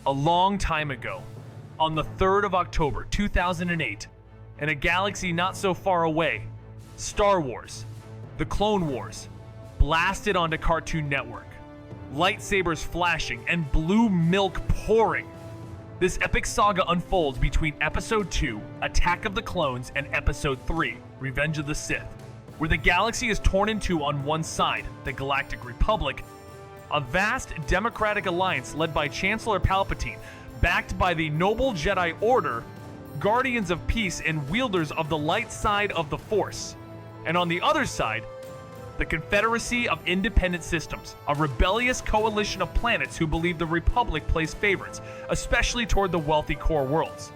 A long time ago, on the 3rd of October 2008, in a galaxy not so far away, Star Wars, The Clone Wars, blasted onto Cartoon Network. Lightsabers flashing and blue milk pouring. This epic saga unfolds between Episode 2, Attack of the Clones, and Episode 3, Revenge of the Sith, where the galaxy is torn in two on one side, the Galactic Republic, a vast democratic alliance led by Chancellor Palpatine, backed by the Noble Jedi Order, Guardians of Peace and wielders of the light side of the Force. And on the other side, the Confederacy of Independent Systems, a rebellious coalition of planets who believe the Republic plays favorites, especially toward the wealthy core worlds.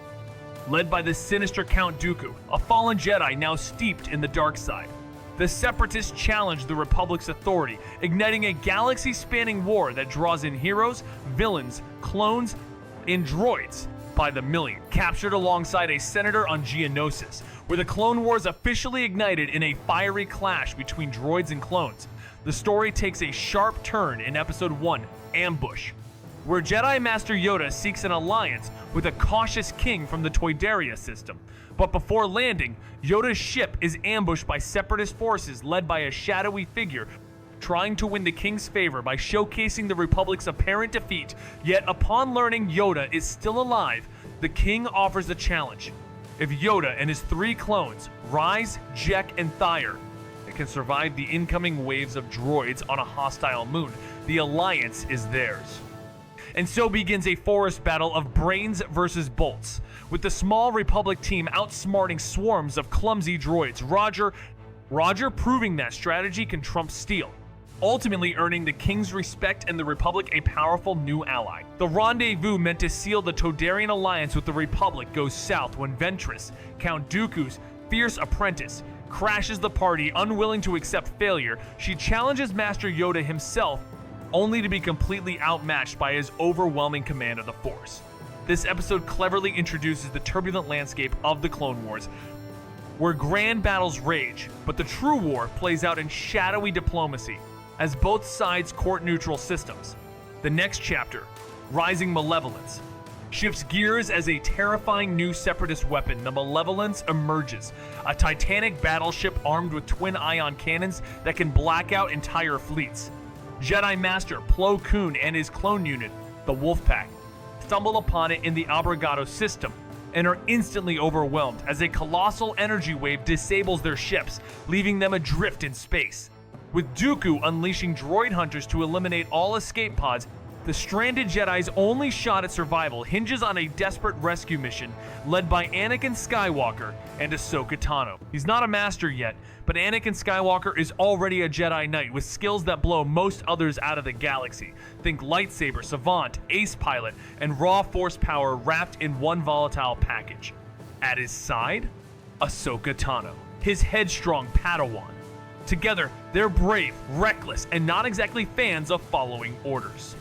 Led by the sinister Count Dooku, a fallen Jedi now steeped in the dark side, the Separatists challenge the Republic's authority, igniting a galaxy-spanning war that draws in heroes, villains, clones, and droids by the million, captured alongside a senator on Geonosis, where the Clone Wars officially ignited in a fiery clash between droids and clones. The story takes a sharp turn in Episode 1, Ambush, where Jedi Master Yoda seeks an alliance with a cautious king from the Toydaria system. But before landing, Yoda's ship is ambushed by Separatist forces led by a shadowy figure trying to win the king's favor by showcasing the Republic's apparent defeat. Yet upon learning Yoda is still alive, the king offers a challenge. If Yoda and his 3 clones, Rise, Jek, and Thyre, can survive the incoming waves of droids on a hostile moon, the alliance is theirs. And so begins a forest battle of brains versus bolts, with the small Republic team outsmarting swarms of clumsy droids, Roger proving that strategy can trump steel, ultimately earning the King's respect and the Republic a powerful new ally. The rendezvous meant to seal the Toydarian alliance with the Republic goes south when Ventress, Count Dooku's fierce apprentice, crashes the party. Unwilling to accept failure, she challenges Master Yoda himself, only to be completely outmatched by his overwhelming command of the Force. This episode cleverly introduces the turbulent landscape of the Clone Wars, where grand battles rage, but the true war plays out in shadowy diplomacy, as both sides court neutral systems. The next chapter, Rising Malevolence, shifts gears as a terrifying new Separatist weapon, the Malevolence, emerges. A titanic battleship armed with twin ion cannons that can black out entire fleets. Jedi Master Plo Koon and his clone unit, the Wolfpack, stumble upon it in the Abrogado system and are instantly overwhelmed as a colossal energy wave disables their ships, leaving them adrift in space. With Dooku unleashing droid hunters to eliminate all escape pods, the stranded Jedi's only shot at survival hinges on a desperate rescue mission led by Anakin Skywalker and Ahsoka Tano. He's not a master yet, but Anakin Skywalker is already a Jedi Knight with skills that blow most others out of the galaxy. Think lightsaber, savant, ace pilot, and raw force power wrapped in one volatile package. At his side, Ahsoka Tano, his headstrong Padawan. Together, they're brave, reckless, and not exactly fans of following orders.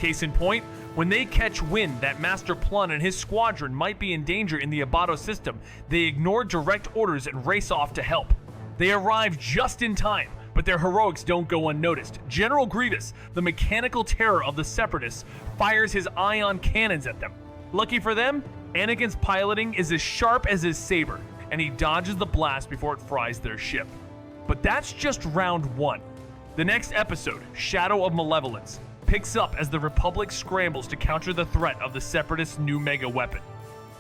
Case in point, when they catch wind that Master Plun and his squadron might be in danger in the Abato system, they ignore direct orders and race off to help. They arrive just in time, but their heroics don't go unnoticed. General Grievous, the mechanical terror of the Separatists, fires his ion cannons at them. Lucky for them, Anakin's piloting is as sharp as his saber, and he dodges the blast before it fries their ship. But that's just round 1. The next episode, Shadow of Malevolence, picks up as the Republic scrambles to counter the threat of the Separatists' new mega weapon.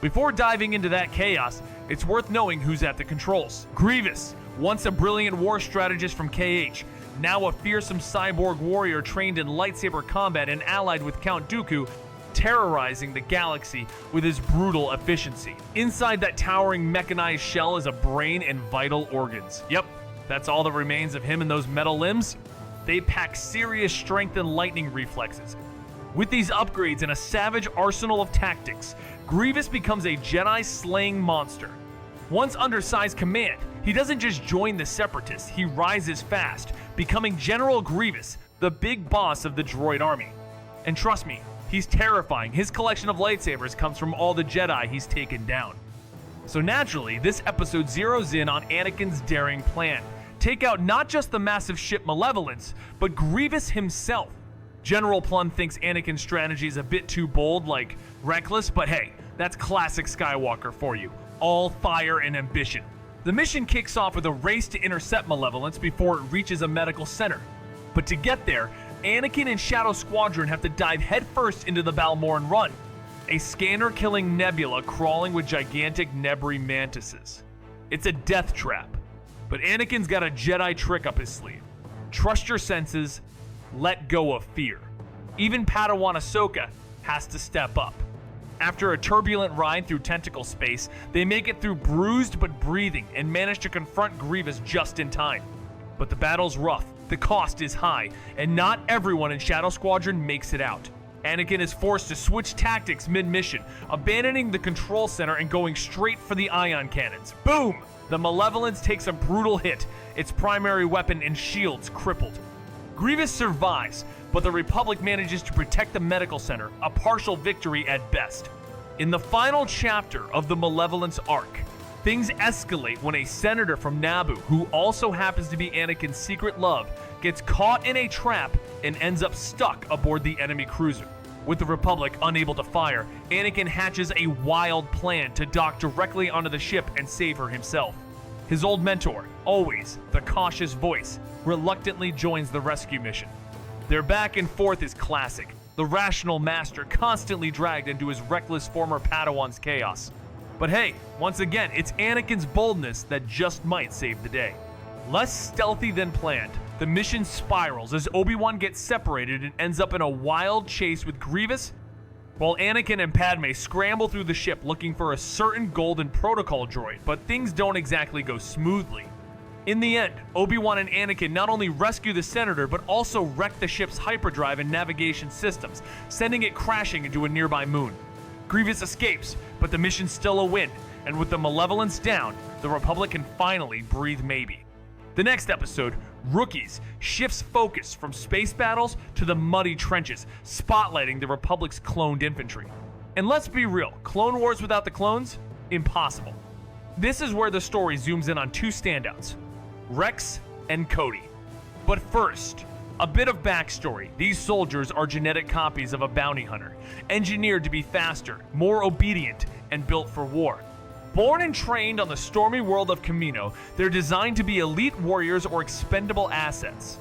Before diving into that chaos, it's worth knowing who's at the controls. Grievous, once a brilliant war strategist from KH, now a fearsome cyborg warrior trained in lightsaber combat and allied with Count Dooku, terrorizing the galaxy with his brutal efficiency. Inside that towering mechanized shell is a brain and vital organs. Yep, that's all that remains of him and those metal limbs. They pack serious strength and lightning reflexes. With these upgrades and a savage arsenal of tactics, Grievous becomes a Jedi-slaying monster. Once under Sai's command, he doesn't just join the Separatists, he rises fast, becoming General Grievous, the big boss of the droid army. And trust me, he's terrifying. His collection of lightsabers comes from all the Jedi he's taken down. So naturally, this episode zeroes in on Anakin's daring plan. Take out not just the massive ship Malevolence, but Grievous himself. General Plum thinks Anakin's strategy is a bit too bold, like reckless, but hey, that's classic Skywalker for you. All fire and ambition. The mission kicks off with a race to intercept Malevolence before it reaches a medical center. But to get there, Anakin and Shadow Squadron have to dive headfirst into the Balmoran Run, a scanner-killing nebula crawling with gigantic Nebri mantises. It's a death trap, but Anakin's got a Jedi trick up his sleeve. Trust your senses, let go of fear. Even Padawan Ahsoka has to step up. After a turbulent ride through tentacle space, they make it through bruised but breathing and manage to confront Grievous just in time. But the battle's rough, the cost is high, and not everyone in Shadow Squadron makes it out. Anakin is forced to switch tactics mid-mission, abandoning the control center and going straight for the ion cannons. Boom! The Malevolence takes a brutal hit, its primary weapon and shields crippled. Grievous survives, but the Republic manages to protect the medical center, a partial victory at best. In the final chapter of the Malevolence arc, things escalate when a senator from Naboo, who also happens to be Anakin's secret love, gets caught in a trap and ends up stuck aboard the enemy cruiser. With the Republic unable to fire, Anakin hatches a wild plan to dock directly onto the ship and save her himself. His old mentor, always the cautious voice, reluctantly joins the rescue mission. Their back and forth is classic, the rational master constantly dragged into his reckless former Padawan's chaos. But hey, once again, it's Anakin's boldness that just might save the day. Less stealthy than planned, the mission spirals as Obi-Wan gets separated and ends up in a wild chase with Grievous, while Anakin and Padme scramble through the ship looking for a certain golden protocol droid, but things don't exactly go smoothly. In the end, Obi-Wan and Anakin not only rescue the senator, but also wreck the ship's hyperdrive and navigation systems, sending it crashing into a nearby moon. Grievous escapes, but the mission's still a win, and with the Malevolence down, the Republic can finally breathe maybe. The next episode, Rookies, shifts focus from space battles to the muddy trenches, spotlighting the Republic's cloned infantry. And let's be real, Clone Wars without the clones? Impossible. This is where the story zooms in on two standouts, Rex and Cody. But first, a bit of backstory. These soldiers are genetic copies of a bounty hunter, engineered to be faster, more obedient, and built for war. Born and trained on the stormy world of Kamino, they're designed to be elite warriors or expendable assets.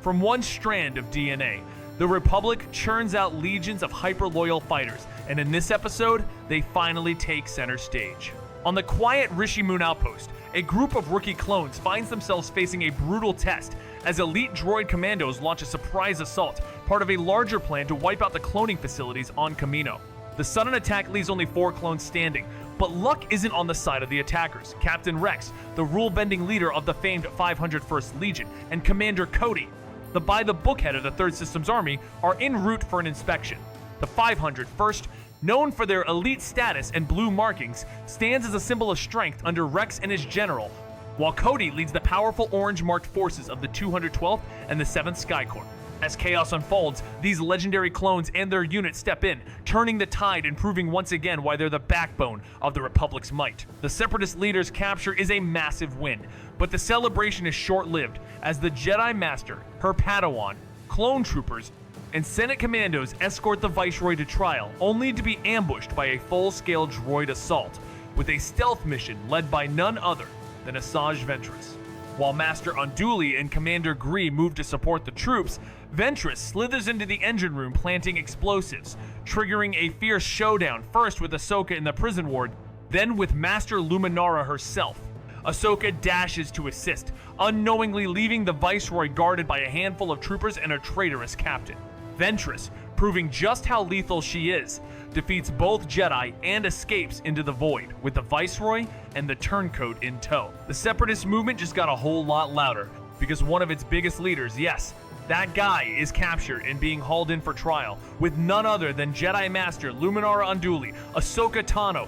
From one strand of DNA, the Republic churns out legions of hyper-loyal fighters, and in this episode, they finally take center stage. On the quiet Rishi Moon outpost, a group of rookie clones finds themselves facing a brutal test as elite droid commandos launch a surprise assault, part of a larger plan to wipe out the cloning facilities on Kamino. The sudden attack leaves only 4 clones standing, but luck isn't on the side of the attackers. Captain Rex, the rule-bending leader of the famed 501st Legion, and Commander Cody, the by-the-book head of the 3rd Systems Army, are en route for an inspection. The 501st, known for their elite status and blue markings, stands as a symbol of strength under Rex and his general, while Cody leads the powerful orange-marked forces of the 212th and the 7th Sky Corps. As chaos unfolds, these legendary clones and their units step in, turning the tide and proving once again why they're the backbone of the Republic's might. The Separatist leader's capture is a massive win, but the celebration is short-lived as the Jedi Master, her Padawan, clone troopers, and Senate commandos escort the Viceroy to trial, only to be ambushed by a full-scale droid assault, with a stealth mission led by none other than Asajj Ventress. While Master Unduli and Commander Gree move to support the troops, Ventress slithers into the engine room planting explosives, triggering a fierce showdown first with Ahsoka in the prison ward, then with Master Luminara herself. Ahsoka dashes to assist, unknowingly leaving the Viceroy guarded by a handful of troopers and a traitorous captain. Ventress, proving just how lethal she is, defeats both Jedi and escapes into the void, with the Viceroy and the Turncoat in tow. The Separatist movement just got a whole lot louder, because one of its biggest leaders, yes, that guy, is captured and being hauled in for trial, with none other than Jedi Master Luminara Unduli, Ahsoka Tano,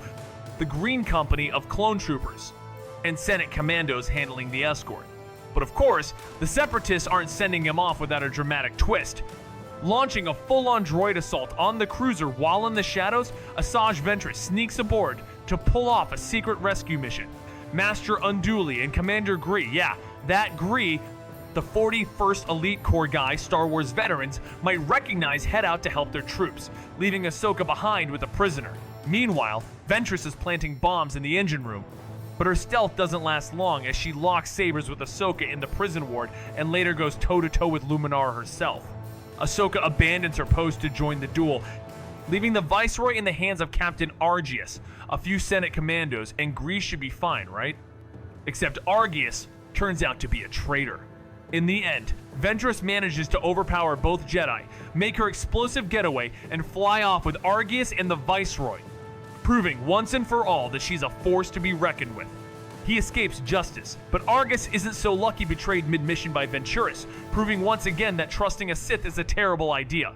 the Green Company of clone troopers, and Senate commandos handling the escort. But of course, the Separatists aren't sending him off without a dramatic twist. Launching a full-on droid assault on the cruiser while in the shadows, Asajj Ventress sneaks aboard to pull off a secret rescue mission. Master Unduli and Commander Gree, yeah, that Gree, The 41st Elite Corps guy Star Wars veterans might recognize head out to help their troops, leaving Ahsoka behind with a prisoner. Meanwhile, Ventress is planting bombs in the engine room, but her stealth doesn't last long as she locks sabers with Ahsoka in the prison ward and later goes toe-to-toe with Luminara herself. Ahsoka abandons her post to join the duel, leaving the Viceroy in the hands of Captain Argius, a few Senate commandos, and Grease should be fine, right? Except Argius turns out to be a traitor. In the end, Ventress manages to overpower both Jedi, make her explosive getaway, and fly off with Argius and the Viceroy, proving once and for all that she's a force to be reckoned with. He escapes justice, but Argus isn't so lucky betrayed mid-mission by Ventress, proving once again that trusting a Sith is a terrible idea.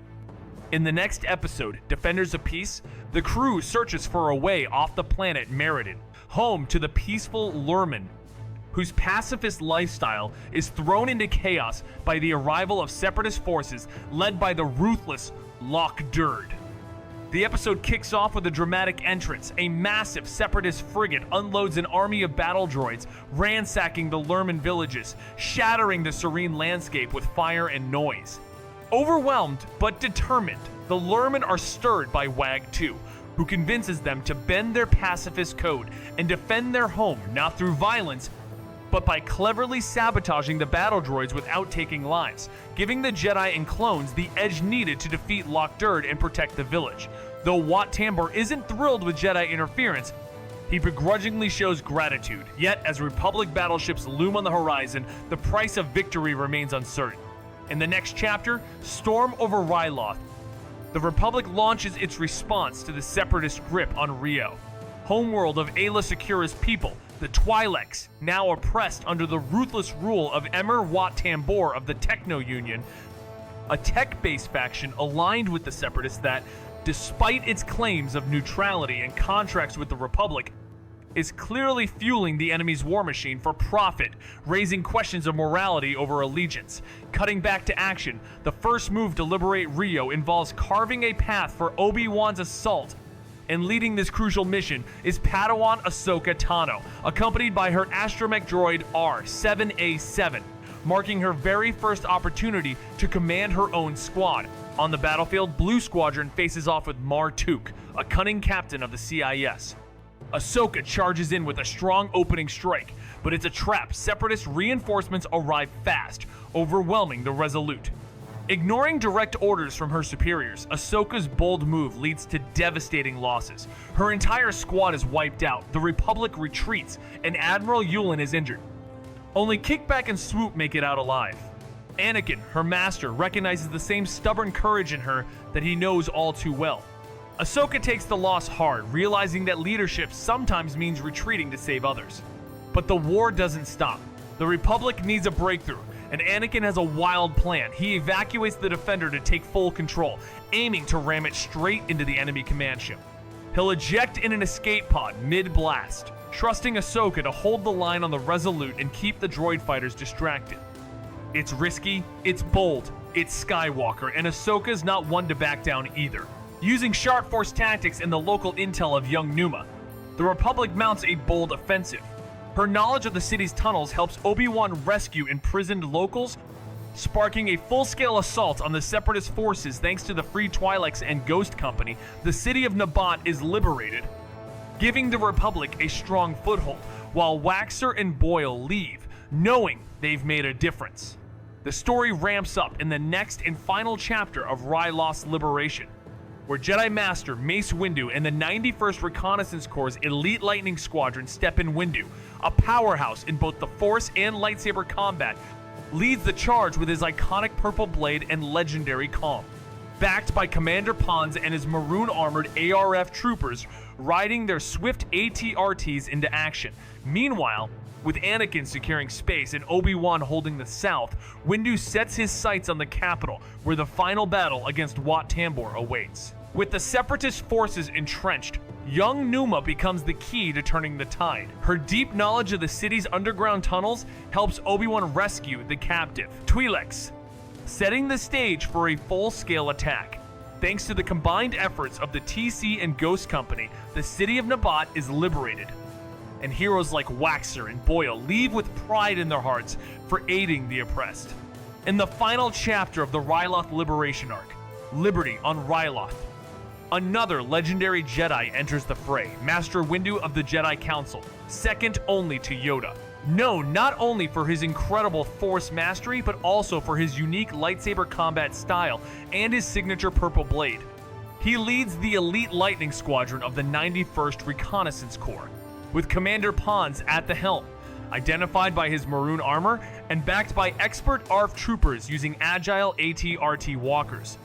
In the next episode, Defenders of Peace, the crew searches for a way off the planet Meriden, home to the peaceful Lurmen, whose pacifist lifestyle is thrown into chaos by the arrival of Separatist forces led by the ruthless Loch Durd. The episode kicks off with a dramatic entrance. A massive Separatist frigate unloads an army of battle droids, ransacking the Lurmen villages, shattering the serene landscape with fire and noise. Overwhelmed but determined, the Lurmen are stirred by Wag 2, who convinces them to bend their pacifist code and defend their home not through violence, but by cleverly sabotaging the battle droids without taking lives, giving the Jedi and clones the edge needed to defeat Loch Durd and protect the village. Though Wat Tambor isn't thrilled with Jedi interference, he begrudgingly shows gratitude. Yet, as Republic battleships loom on the horizon, the price of victory remains uncertain. In the next chapter, Storm over Ryloth, the Republic launches its response to the Separatist grip on Rio, homeworld of Aayla Secura's people, the Twi'leks, now oppressed under the ruthless rule of Emir Wat Tambor of the Techno Union, a tech-based faction aligned with the Separatists that, despite its claims of neutrality and contracts with the Republic, is clearly fueling the enemy's war machine for profit, raising questions of morality over allegiance. Cutting back to action, the first move to liberate Rio involves carving a path for Obi-Wan's assault, and leading this crucial mission is Padawan Ahsoka Tano, accompanied by her astromech droid R7A7, marking her very first opportunity to command her own squad. On the battlefield, Blue Squadron faces off with Martuk, a cunning captain of the CIS. Ahsoka charges in with a strong opening strike, but it's a trap. Separatist reinforcements arrive fast, overwhelming the Resolute. Ignoring direct orders from her superiors, Ahsoka's bold move leads to devastating losses. Her entire squad is wiped out, the Republic retreats, and Admiral Yulin is injured. Only Kickback and Swoop make it out alive. Anakin, her master, recognizes the same stubborn courage in her that he knows all too well. Ahsoka takes the loss hard, realizing that leadership sometimes means retreating to save others. But the war doesn't stop. The Republic needs a breakthrough, and Anakin has a wild plan. He evacuates the Defender to take full control, aiming to ram it straight into the enemy command ship. He'll eject in an escape pod mid-blast, trusting Ahsoka to hold the line on the Resolute and keep the droid fighters distracted. It's risky, it's bold, it's Skywalker, and Ahsoka's not one to back down either. Using sharp force tactics and the local intel of young Numa, the Republic mounts a bold offensive. Her knowledge of the city's tunnels helps Obi-Wan rescue imprisoned locals, sparking a full-scale assault on the Separatist forces. Thanks to the Free Twi'leks and Ghost Company, the city of Nabat is liberated, giving the Republic a strong foothold, while Waxer and Boyle leave, knowing they've made a difference. The story ramps up in the next and final chapter of Ryloth's liberation, where Jedi Master Mace Windu and the 91st Reconnaissance Corps' Elite Lightning Squadron step in. Windu, a powerhouse in both the Force and lightsaber combat, leads the charge with his iconic purple blade and legendary calm. Backed by Commander Pons and his maroon-armored ARF troopers riding their swift AT-RTs into action. Meanwhile, with Anakin securing space and Obi-Wan holding the south, Windu sets his sights on the capital, where the final battle against Wat Tambor awaits. With the Separatist forces entrenched, young Numa becomes the key to turning the tide. Her deep knowledge of the city's underground tunnels helps Obi-Wan rescue the captive Twi'leks, setting the stage for a full-scale attack. Thanks to the combined efforts of the TC and Ghost Company, the city of Nabat is liberated. and heroes like Waxer and Boyle leave with pride in their hearts for aiding the oppressed. In the final chapter of the Ryloth Liberation arc, Liberty on Ryloth, another legendary Jedi enters the fray, Master Windu of the Jedi Council, second only to Yoda. Known not only for his incredible Force mastery, but also for his unique lightsaber combat style and his signature purple blade. He leads the elite lightning squadron of the 91st Reconnaissance Corps, with Commander Pons at the helm, identified by his maroon armor and backed by expert ARF troopers using agile AT-RT walkers.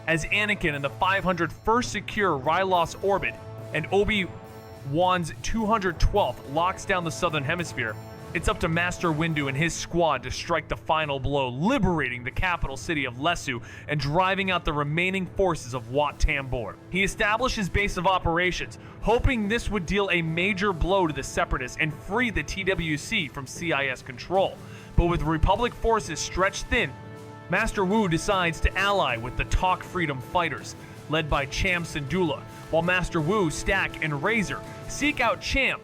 As Anakin in the 501st secure Ryloth's orbit and Obi-Wan's 212th locks down the southern hemisphere, it's up to Master Windu and his squad to strike the final blow, liberating the capital city of Lesu and driving out the remaining forces of Wat Tambor. He established his base of operations, hoping this would deal a major blow to the Separatists and free the TWC from CIS control. But with Republic forces stretched thin, Master Wu decides to ally with the Talk Freedom Fighters, led by Cham Syndulla, while Master Wu, Stack, and Razor seek out Cham.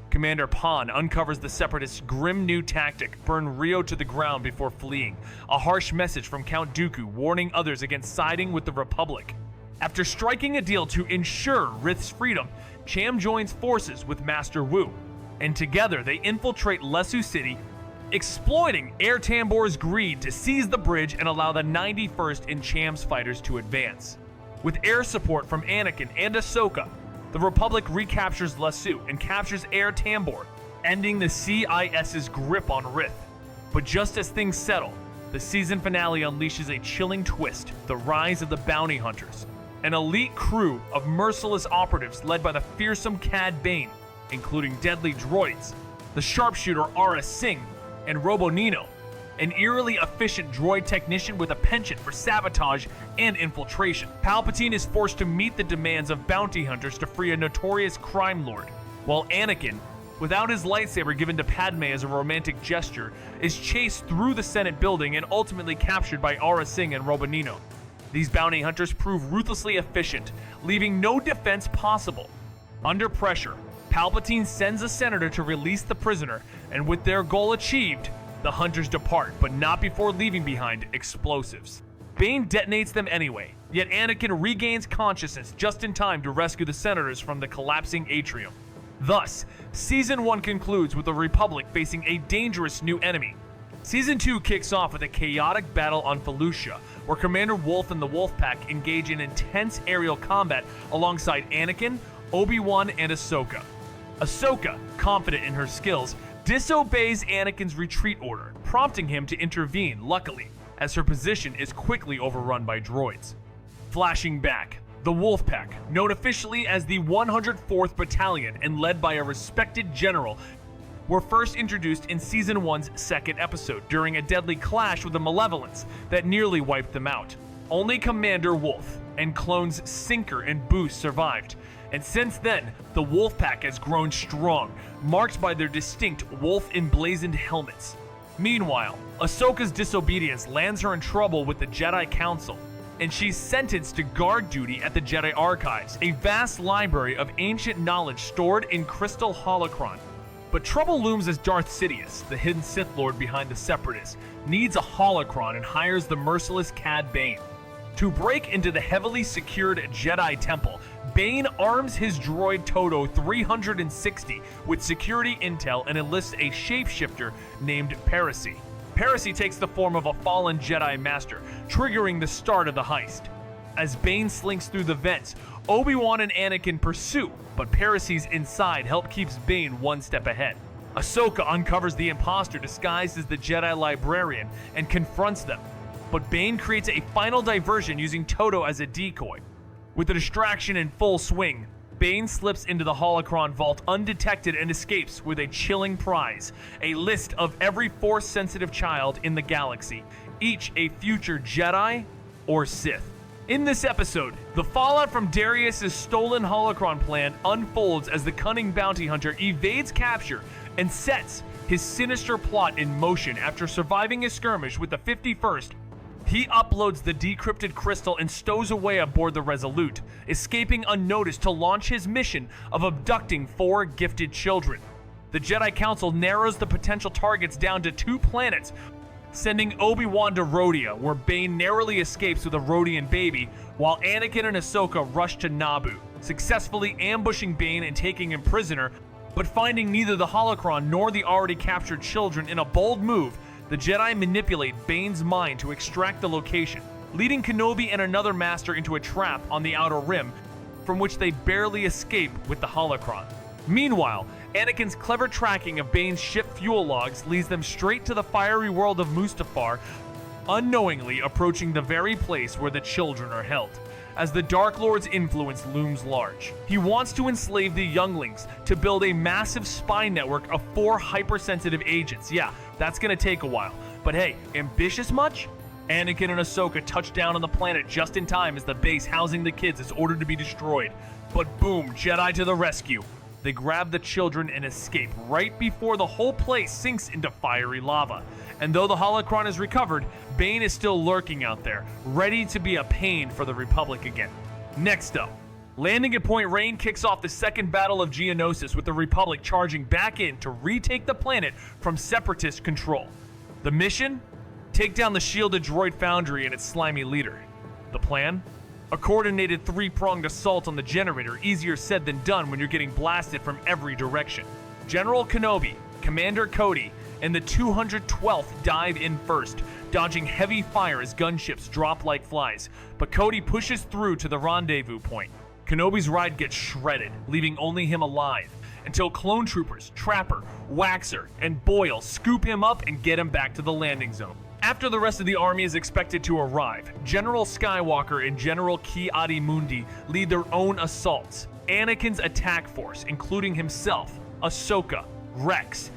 Commander Pan uncovers the Separatists' grim new tactic, burn Rio to the ground before fleeing, a harsh message from Count Dooku warning others against siding with the Republic. After striking a deal to ensure Rith's freedom, Cham joins forces with Master Wu, and together they infiltrate Lesu City, exploiting Air Tambor's greed to seize the bridge and allow the 91st and Cham's fighters to advance. With air support from Anakin and Ahsoka, the Republic recaptures Lesu and captures Air Tambor, ending the CIS's grip on Rith. But just as things settle, the season finale unleashes a chilling twist: the rise of the bounty hunters, an elite crew of merciless operatives led by the fearsome Cad Bane, including deadly droids, the sharpshooter Aura Singh, and Robo Nino, an eerily efficient droid technician with a penchant for sabotage and infiltration. Palpatine is forced to meet the demands of bounty hunters to free a notorious crime lord, while Anakin, without his lightsaber given to Padme as a romantic gesture, is chased through the Senate building and ultimately captured by Aura Singh and Robo Nino. These bounty hunters prove ruthlessly efficient, leaving no defense possible. Under pressure, Palpatine sends a senator to release the prisoner, and with their goal achieved, the hunters depart, but not before leaving behind explosives. Bane detonates them anyway, yet Anakin regains consciousness just in time to rescue the senators from the collapsing atrium. Thus, Season 1 concludes with the Republic facing a dangerous new enemy. Season 2 kicks off with a chaotic battle on Felucia, where Commander Wolf and the Wolfpack engage in intense aerial combat alongside Anakin, Obi-Wan, and Ahsoka. Ahsoka, confident in her skills, disobeys Anakin's retreat order, prompting him to intervene, luckily, as her position is quickly overrun by droids. Flashing back, the Wolfpack, known officially as the 104th Battalion and led by a respected general, were first introduced in Season 1's second episode during a deadly clash with the Malevolence that nearly wiped them out. Only Commander Wolf and clones Sinker and Boost survived, and since then, the Wolfpack has grown strong, marked by their distinct wolf-emblazoned helmets. Meanwhile, Ahsoka's disobedience lands her in trouble with the Jedi Council, and she's sentenced to guard duty at the Jedi Archives, a vast library of ancient knowledge stored in crystal holocron. But trouble looms as Darth Sidious, the hidden Sith Lord behind the Separatists, needs a holocron and hires the merciless Cad Bane. To break into the heavily secured Jedi Temple, Bane arms his droid Todo 360 with security intel and enlists a shapeshifter named Parisi. Parisi takes the form of a fallen Jedi Master, triggering the start of the heist. As Bane slinks through the vents, Obi-Wan and Anakin pursue, but Parisi's inside help keeps Bane one step ahead. Ahsoka uncovers the imposter disguised as the Jedi Librarian and confronts them, but Bane creates a final diversion using Todo as a decoy. With the distraction in full swing, Bane slips into the holocron vault undetected and escapes with a chilling prize, a list of every Force-sensitive child in the galaxy, each a future Jedi or Sith. In this episode, the fallout from Darius' stolen holocron plan unfolds as the cunning bounty hunter evades capture and sets his sinister plot in motion after surviving a skirmish with the 51st. He uploads the decrypted crystal and stows away aboard the Resolute, escaping unnoticed to launch his mission of abducting 4 gifted children. the Jedi Council narrows the potential targets down to 2 planets, sending Obi-Wan to Rhodia, where Bane narrowly escapes with a Rhodian baby, while Anakin and Ahsoka rush to Naboo, successfully ambushing Bane and taking him prisoner, but finding neither the holocron nor the already captured children. In a bold move, the Jedi manipulate Bane's mind to extract the location, leading Kenobi and another master into a trap on the Outer Rim, from which they barely escape with the holocron. Meanwhile, Anakin's clever tracking of Bane's ship fuel logs leads them straight to the fiery world of Mustafar, unknowingly approaching the very place where the children are held, as the Dark Lord's influence looms large. He wants to enslave the younglings to build a massive spy network of 4 hypersensitive agents. Yeah, that's gonna take a while, but hey, ambitious much? Anakin and Ahsoka touch down on the planet just in time as the base housing the kids is ordered to be destroyed. But boom, Jedi to the rescue. They grab the children and escape right before the whole place sinks into fiery lava. And though the holocron is recovered, Bane is still lurking out there, ready to be a pain for the Republic again. Next up, landing at Point Rain kicks off the second battle of Geonosis, with the Republic charging back in to retake the planet from Separatist control. The mission? Take down the shielded droid foundry and its slimy leader. The plan? A coordinated 3-pronged assault on the generator, easier said than done when you're getting blasted from every direction. General Kenobi, Commander Cody, and the 212th dive in first, dodging heavy fire as gunships drop like flies, but Cody pushes through to the rendezvous point. Kenobi's ride gets shredded, leaving only him alive, until clone troopers Trapper, Waxer, and Boyle scoop him up and get him back to the landing zone. After the rest of the army is expected to arrive, General Skywalker and General Ki-Adi-Mundi lead their own assaults. Anakin's attack force, including himself, Ahsoka, Rex,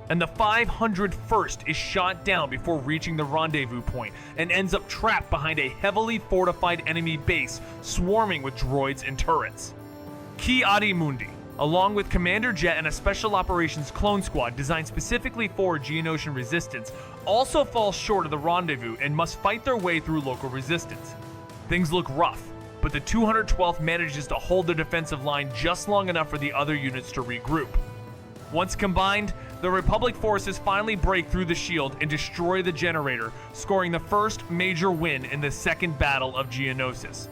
and the 501st is shot down before reaching the rendezvous point and ends up trapped behind a heavily fortified enemy base swarming with droids and turrets. Ki-Adi-Mundi, along with Commander Jet and a Special Operations clone squad designed specifically for Geonosian resistance, also fall short of the rendezvous and must fight their way through local resistance. Things look rough, but the 212th manages to hold their defensive line just long enough for the other units to regroup. Once combined, the Republic forces finally break through the shield and destroy the generator, scoring the first major win in the second battle of Geonosis.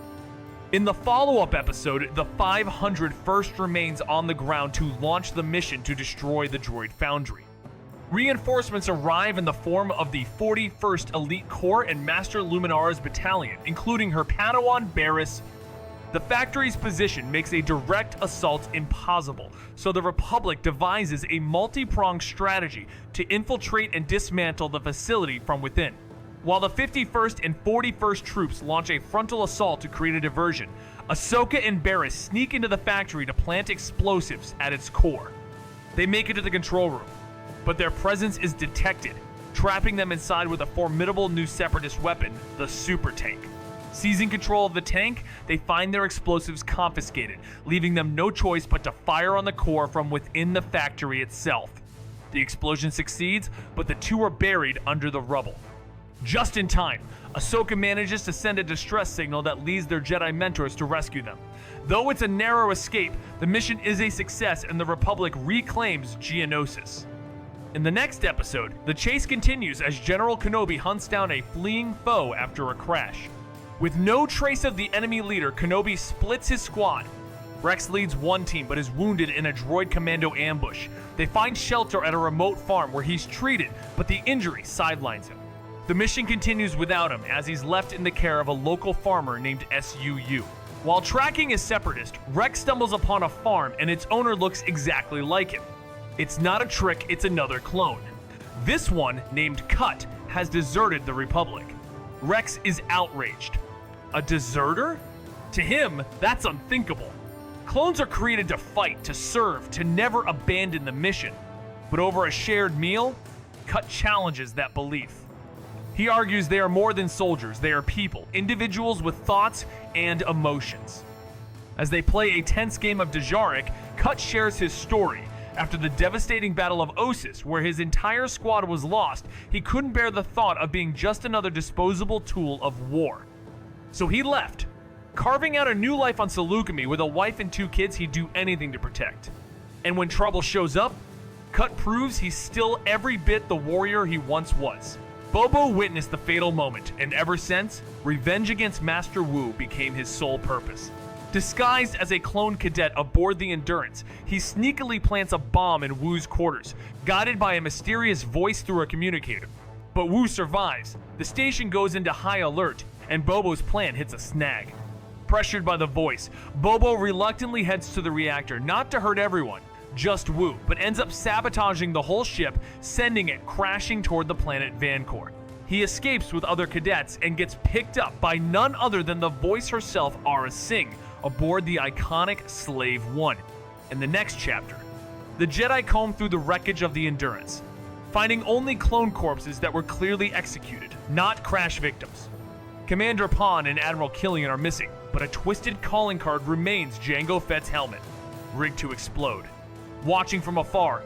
In the follow-up episode, the 501st remains on the ground to launch the mission to destroy the droid foundry. Reinforcements arrive in the form of the 41st Elite Corps and Master Luminara's battalion, including her Padawan Barriss. The factory's position makes a direct assault impossible, so the Republic devises a multi-pronged strategy to infiltrate and dismantle the facility from within. While the 51st and 41st troops launch a frontal assault to create a diversion, Ahsoka and Barriss sneak into the factory to plant explosives at its core. They make it to the control room, but their presence is detected, trapping them inside with a formidable new Separatist weapon, the Super Tank. Seizing control of the tank, they find their explosives confiscated, leaving them no choice but to fire on the core from within the factory itself. The explosion succeeds, but the two are buried under the rubble. Just in time, Ahsoka manages to send a distress signal that leads their Jedi mentors to rescue them. Though it's a narrow escape, the mission is a success and the Republic reclaims Geonosis. In the next episode, the chase continues as General Kenobi hunts down a fleeing foe after a crash. With no trace of the enemy leader, Kenobi splits his squad. Rex leads one team but is wounded in a droid commando ambush. They find shelter at a remote farm where he's treated, but the injury sidelines him. The mission continues without him as he's left in the care of a local farmer named SUU. While tracking a Separatist, Rex stumbles upon a farm and its owner looks exactly like him. It's not a trick, it's another clone. This one, named Cut, has deserted the Republic. Rex is outraged. A deserter? To him, that's unthinkable. Clones are created to fight, to serve, to never abandon the mission. But over a shared meal, Cut challenges that belief. He argues they are more than soldiers, they are people, individuals with thoughts and emotions. As they play a tense game of Dejarik, Cut shares his story. After the devastating Battle of Ossus, where his entire squad was lost, he couldn't bear the thought of being just another disposable tool of war. So he left, carving out a new life on Seleucami with a wife and 2 kids he'd do anything to protect. And when trouble shows up, Cut proves he's still every bit the warrior he once was. Bobo witnessed the fatal moment, and ever since, revenge against Master Wu became his sole purpose. Disguised as a clone cadet aboard the Endurance, he sneakily plants a bomb in Wu's quarters, guided by a mysterious voice through a communicator. But Wu survives, the station goes into high alert, and Bobo's plan hits a snag. Pressured by the voice, Bobo reluctantly heads to the reactor, not to hurt everyone, just Wu, but ends up sabotaging the whole ship, sending it crashing toward the planet Vancor. He escapes with other cadets and gets picked up by none other than the voice herself, Aurra Sing, aboard the iconic Slave One. In the next chapter, the Jedi comb through the wreckage of the Endurance, finding only clone corpses that were clearly executed, not crash victims. Commander Pon and Admiral Killian are missing, but a twisted calling card remains Jango Fett's helmet, rigged to explode. Watching from afar,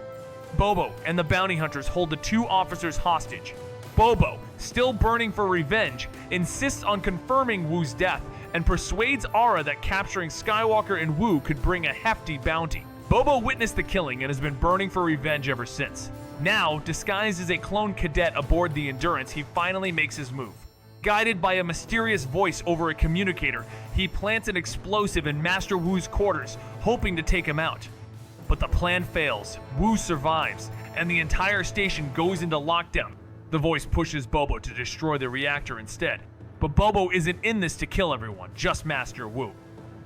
Bobo and the bounty hunters hold the two officers hostage. Bobo, still burning for revenge, insists on confirming Wu's death and persuades Aurra that capturing Skywalker and Wu could bring a hefty bounty. Bobo witnessed the killing and has been burning for revenge ever since. Now, disguised as a clone cadet aboard the Endurance, he finally makes his move. Guided by a mysterious voice over a communicator, he plants an explosive in Master Wu's quarters, hoping to take him out. But the plan fails, Wu survives, and the entire station goes into lockdown. The voice pushes Bobo to destroy the reactor instead. But Bobo isn't in this to kill everyone, just Master Wu.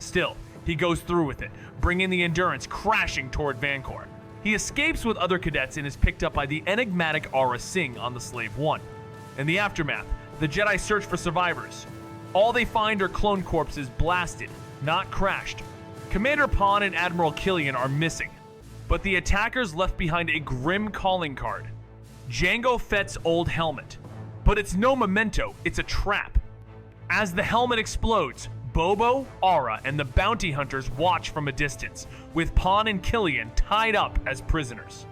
Still, he goes through with it, bringing the Endurance crashing toward Vancor. He escapes with other cadets and is picked up by the enigmatic Aurra Sing on the Slave One. In the aftermath, the Jedi search for survivors. All they find are clone corpses blasted, not crashed. Commander Pon and Admiral Killian are missing, but the attackers left behind a grim calling card. Jango Fett's old helmet. But it's no memento, it's a trap. As the helmet explodes, Bobo, Aurra, and the bounty hunters watch from a distance, with Pon and Killian tied up as prisoners.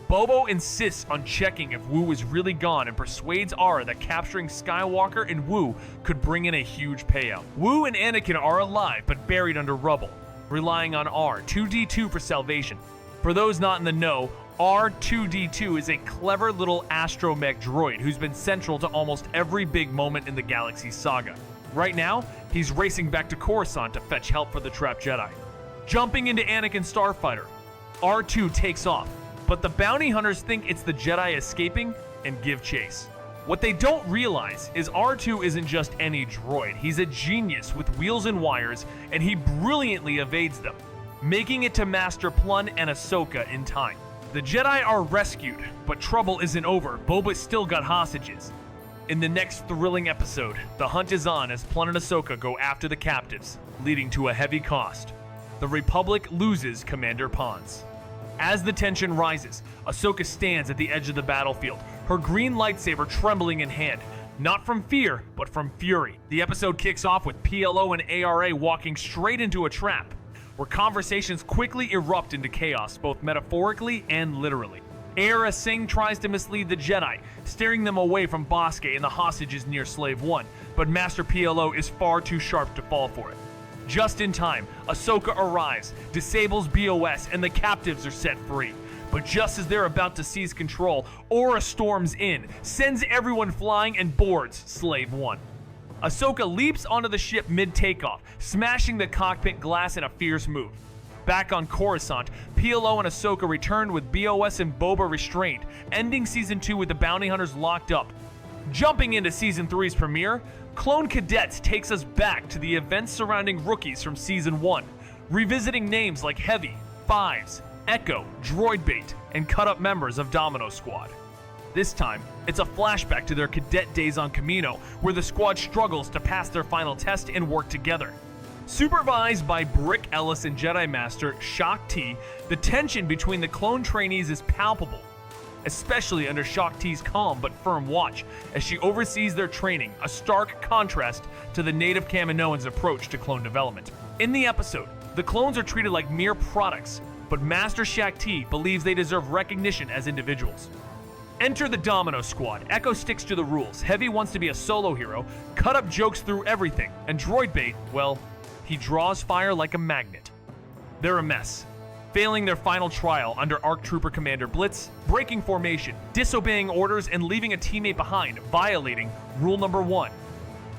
Bobo insists on checking if Wu is really gone and persuades Aurra that capturing Skywalker and Wu could bring in a huge payout. Wu and Anakin are alive but buried under rubble, relying on R2-D2 for salvation. For those not in the know, R2-D2 is a clever little astromech droid who's been central to almost every big moment in the Galaxy saga. Right now, he's racing back to Coruscant to fetch help for the trapped Jedi. Jumping into Anakin's starfighter, R2 takes off, but the bounty hunters think it's the Jedi escaping and give chase. What they don't realize is R2 isn't just any droid, he's a genius with wheels and wires, and he brilliantly evades them, making it to Master Plun and Ahsoka in time. The Jedi are rescued, but trouble isn't over. Boba's still got hostages. In the next thrilling episode, the hunt is on as Plun and Ahsoka go after the captives, leading to a heavy cost. The Republic loses Commander Pons. As the tension rises, Ahsoka stands at the edge of the battlefield, her green lightsaber trembling in hand, not from fear, but from fury. The episode kicks off with PLO and ARA walking straight into a trap, where conversations quickly erupt into chaos, both metaphorically and literally. Aurra Sing tries to mislead the Jedi, steering them away from Bosque and the hostages near Slave One, but Master PLO is far too sharp to fall for it. Just in time, Ahsoka arrives, disables BOS, and the captives are set free. But just as they're about to seize control, Aurra storms in, sends everyone flying, and boards Slave One. Ahsoka leaps onto the ship mid-takeoff, smashing the cockpit glass in a fierce move. Back on Coruscant, PLO and Ahsoka returned with BOS and Boba restrained, ending Season 2 with the bounty hunters locked up. Jumping into Season 3's premiere, Clone Cadets takes us back to the events surrounding rookies from Season 1, revisiting names like Heavy, Fives, Echo, Droidbait, and cut-up members of Domino Squad. This time, it's a flashback to their cadet days on Kamino, where the squad struggles to pass their final test and work together. Supervised by Brick Ellis and Jedi Master Shaak Ti, the tension between the clone trainees is palpable, especially under Shaak Ti's calm but firm watch as she oversees their training, a stark contrast to the native Kaminoans' approach to clone development. In the episode, the clones are treated like mere products, but Master Shaak Ti believes they deserve recognition as individuals. Enter the Domino Squad. Echo sticks to the rules. Heavy wants to be a solo hero, cut up jokes through everything, and Droidbait, well, he draws fire like a magnet. They're a mess. failing their final trial under ARC Trooper Commander Blitz, breaking formation, disobeying orders, and leaving a teammate behind, violating rule number 1.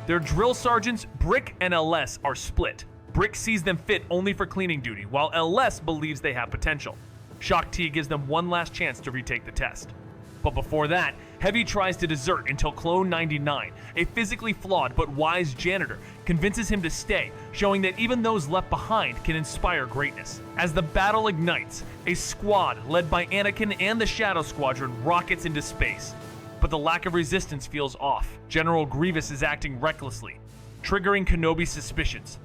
Their drill sergeants, Brick and LS, are split. Brick sees them fit only for cleaning duty, while LS believes they have potential. Shock T gives them one last chance to retake the test. But before that, Heavy tries to desert until Clone 99, a physically flawed but wise janitor, convinces him to stay, showing that even those left behind can inspire greatness. As the battle ignites, a squad led by Anakin and the Shadow Squadron rockets into space. But the lack of resistance feels off. General Grievous is acting recklessly, triggering Kenobi's suspicions.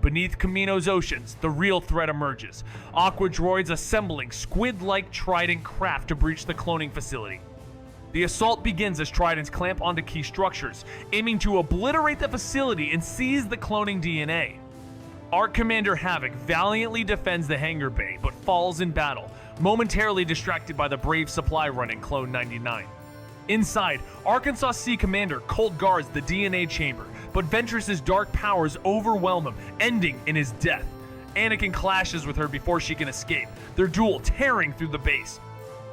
Beneath Kamino's oceans, the real threat emerges. Aqua droids assembling squid-like Trident craft to breach the cloning facility. The assault begins as Tridents clamp onto key structures, aiming to obliterate the facility and seize the cloning DNA. ARC Commander Havoc valiantly defends the hangar bay, but falls in battle, momentarily distracted by the brave supply run in Clone 99. Inside, Arkansas Sea Commander Colt guards the DNA chamber, but Ventress's dark powers overwhelm him, ending in his death. Anakin clashes with her before she can escape, their duel tearing through the base.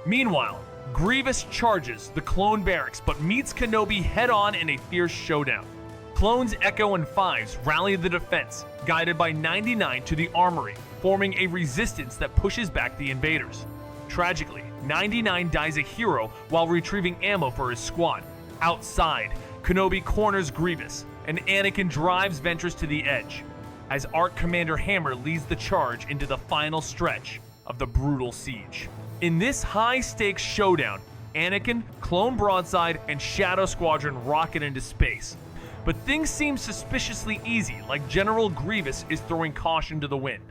Meanwhile, Grievous charges the clone barracks but meets Kenobi head-on in a fierce showdown. Clones Echo and Fives rally the defense, guided by 99 to the armory, forming a resistance that pushes back the invaders. Tragically, 99 dies a hero while retrieving ammo for his squad. Outside, Kenobi corners Grievous, and Anakin drives Ventress to the edge, as ARC Commander Hammer leads the charge into the final stretch of the brutal siege. In this high-stakes showdown, Anakin, Clone Broadside, and Shadow Squadron rocket into space. But things seem suspiciously easy, like General Grievous is throwing caution to the wind.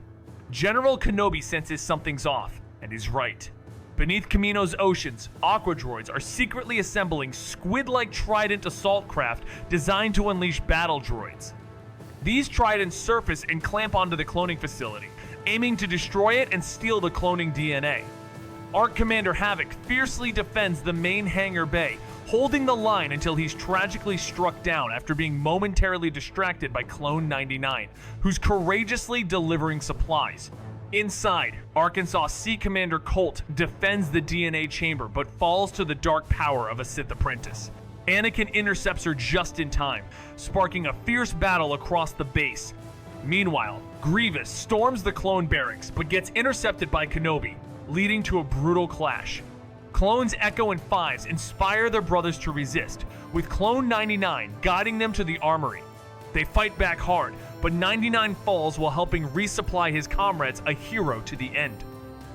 General Kenobi senses something's off, and is right. Beneath Kamino's oceans, Aqua droids are secretly assembling squid-like Trident assault craft designed to unleash battle droids. These Tridents surface and clamp onto the cloning facility, aiming to destroy it and steal the cloning DNA. ARC Commander Havoc fiercely defends the main hangar bay, holding the line until he's tragically struck down after being momentarily distracted by Clone 99, who's courageously delivering supplies. Inside, Arkansas Sea Commander Colt defends the DNA chamber but falls to the dark power of a Sith apprentice. Anakin intercepts her just in time, sparking a fierce battle across the base. Meanwhile, Grievous storms the clone barracks but gets intercepted by Kenobi, leading to a brutal clash. Clones Echo and Fives inspire their brothers to resist, with Clone 99 guiding them to the armory. They fight back hard, but 99 falls while helping resupply his comrades a hero to the end.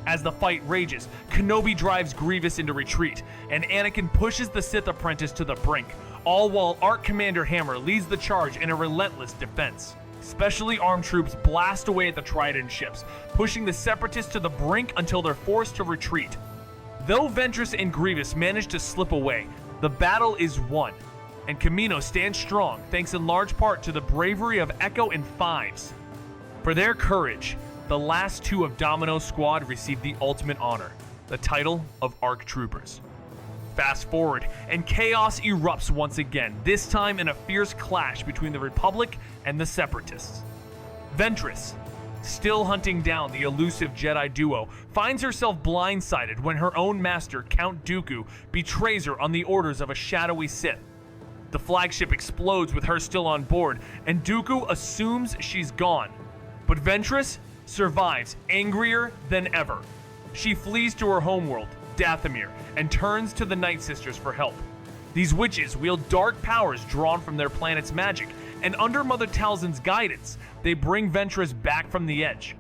As the fight rages, Kenobi drives Grievous into retreat, and Anakin pushes the Sith apprentice to the brink, all while ARC Commander Hammer leads the charge in a relentless defense. Specially armed troops blast away at the Trident ships, pushing the Separatists to the brink until they're forced to retreat. Though Ventress and Grievous manage to slip away, the battle is won, and Kamino stands strong thanks in large part to the bravery of Echo and Fives. For their courage, the last two of Domino's squad received the ultimate honor, the title of ARC Troopers. Fast forward, and chaos erupts once again, this time in a fierce clash between the Republic and the Separatists. Ventress, still hunting down the elusive Jedi duo, finds herself blindsided when her own master, Count Dooku, betrays her on the orders of a shadowy Sith. The flagship explodes with her still on board, and Dooku assumes she's gone. But Ventress survives, angrier than ever. She flees to her homeworld, Dathomir, and turns to the Night Sisters for help. These witches wield dark powers drawn from their planet's magic, and under Mother Talzin's guidance, they bring Ventress back from the edge.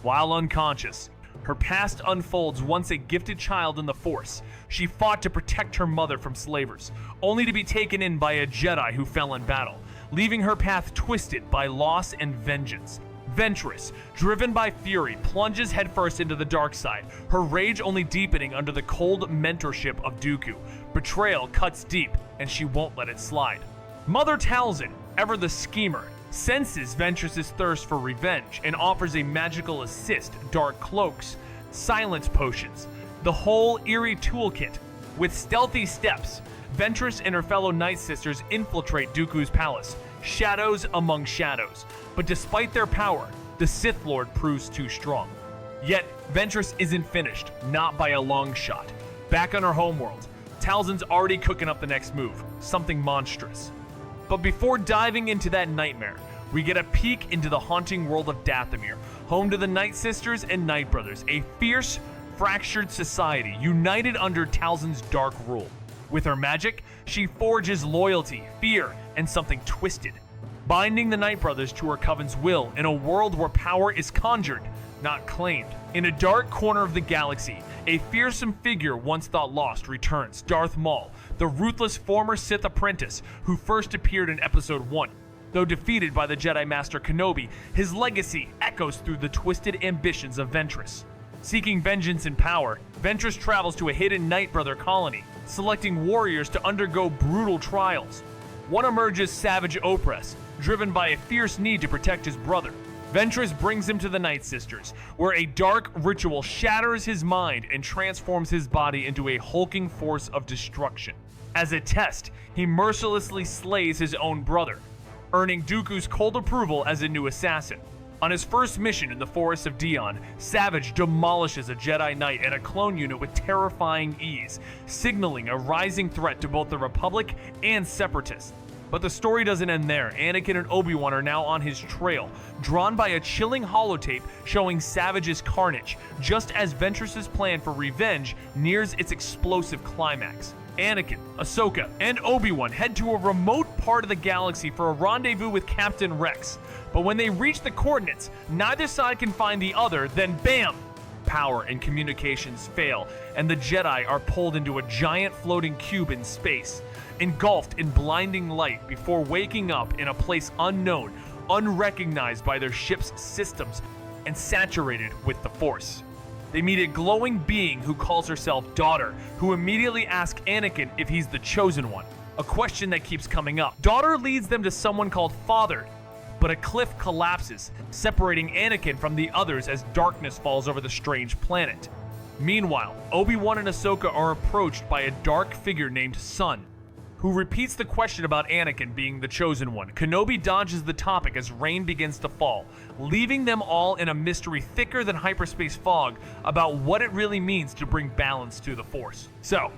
While unconscious, her past unfolds once a gifted child in the Force. She fought to protect her mother from slavers, only to be taken in by a Jedi who fell in battle, leaving her path twisted by loss and vengeance. Ventress, driven by fury, plunges headfirst into the dark side, her rage only deepening under the cold mentorship of Dooku. Betrayal cuts deep, and she won't let it slide. Mother Talzin, ever the schemer, senses Ventress's thirst for revenge and offers a magical assist, dark cloaks, silence potions, the whole eerie toolkit. With stealthy steps, Ventress and her fellow Night Sisters infiltrate Dooku's palace, shadows among shadows. But despite their power, the Sith Lord proves too strong. Yet, Ventress isn't finished, not by a long shot. Back on her homeworld, Talzin's already cooking up the next move, something monstrous. But before diving into that nightmare, we get a peek into the haunting world of Dathomir, home to the Night Sisters and Night Brothers, a fierce, fractured society united under Talzin's dark rule. With her magic, she forges loyalty, fear, and something twisted, binding the Night Brothers to her coven's will in a world where power is conjured, not claimed. In a dark corner of the galaxy, a fearsome figure once thought lost returns, Darth Maul, the ruthless former Sith apprentice who first appeared in Episode 1. Though defeated by the Jedi Master Kenobi, his legacy echoes through the twisted ambitions of Ventress. Seeking vengeance and power, Ventress travels to a hidden Night Brother colony, selecting warriors to undergo brutal trials. One emerges Savage Opress, driven by a fierce need to protect his brother. Ventress brings him to the Night Sisters, where a dark ritual shatters his mind and transforms his body into a hulking force of destruction. As a test, he mercilessly slays his own brother, earning Dooku's cold approval as a new assassin. On his first mission in the forests of Dion, Savage demolishes a Jedi Knight and a clone unit with terrifying ease, signaling a rising threat to both the Republic and Separatists. But the story doesn't end there. Anakin and Obi-Wan are now on his trail, drawn by a chilling holotape showing Savage's carnage, just as Ventress's plan for revenge nears its explosive climax. Anakin, Ahsoka, and Obi-Wan head to a remote part of the galaxy for a rendezvous with Captain Rex. But when they reach the coordinates, neither side can find the other, then BAM! Power and communications fail, and the Jedi are pulled into a giant floating cube in space, engulfed in blinding light before waking up in a place unknown, unrecognized by their ship's systems, and saturated with the Force. They meet a glowing being who calls herself Daughter, who immediately asks Anakin if he's the chosen one, a question that keeps coming up. Daughter leads them to someone called Father, but a cliff collapses, separating Anakin from the others as darkness falls over the strange planet. Meanwhile, Obi-Wan and Ahsoka are approached by a dark figure named Sun, who repeats the question about Anakin being the chosen one. Kenobi dodges the topic as rain begins to fall, leaving them all in a mystery thicker than hyperspace fog about what it really means to bring balance to the Force. So,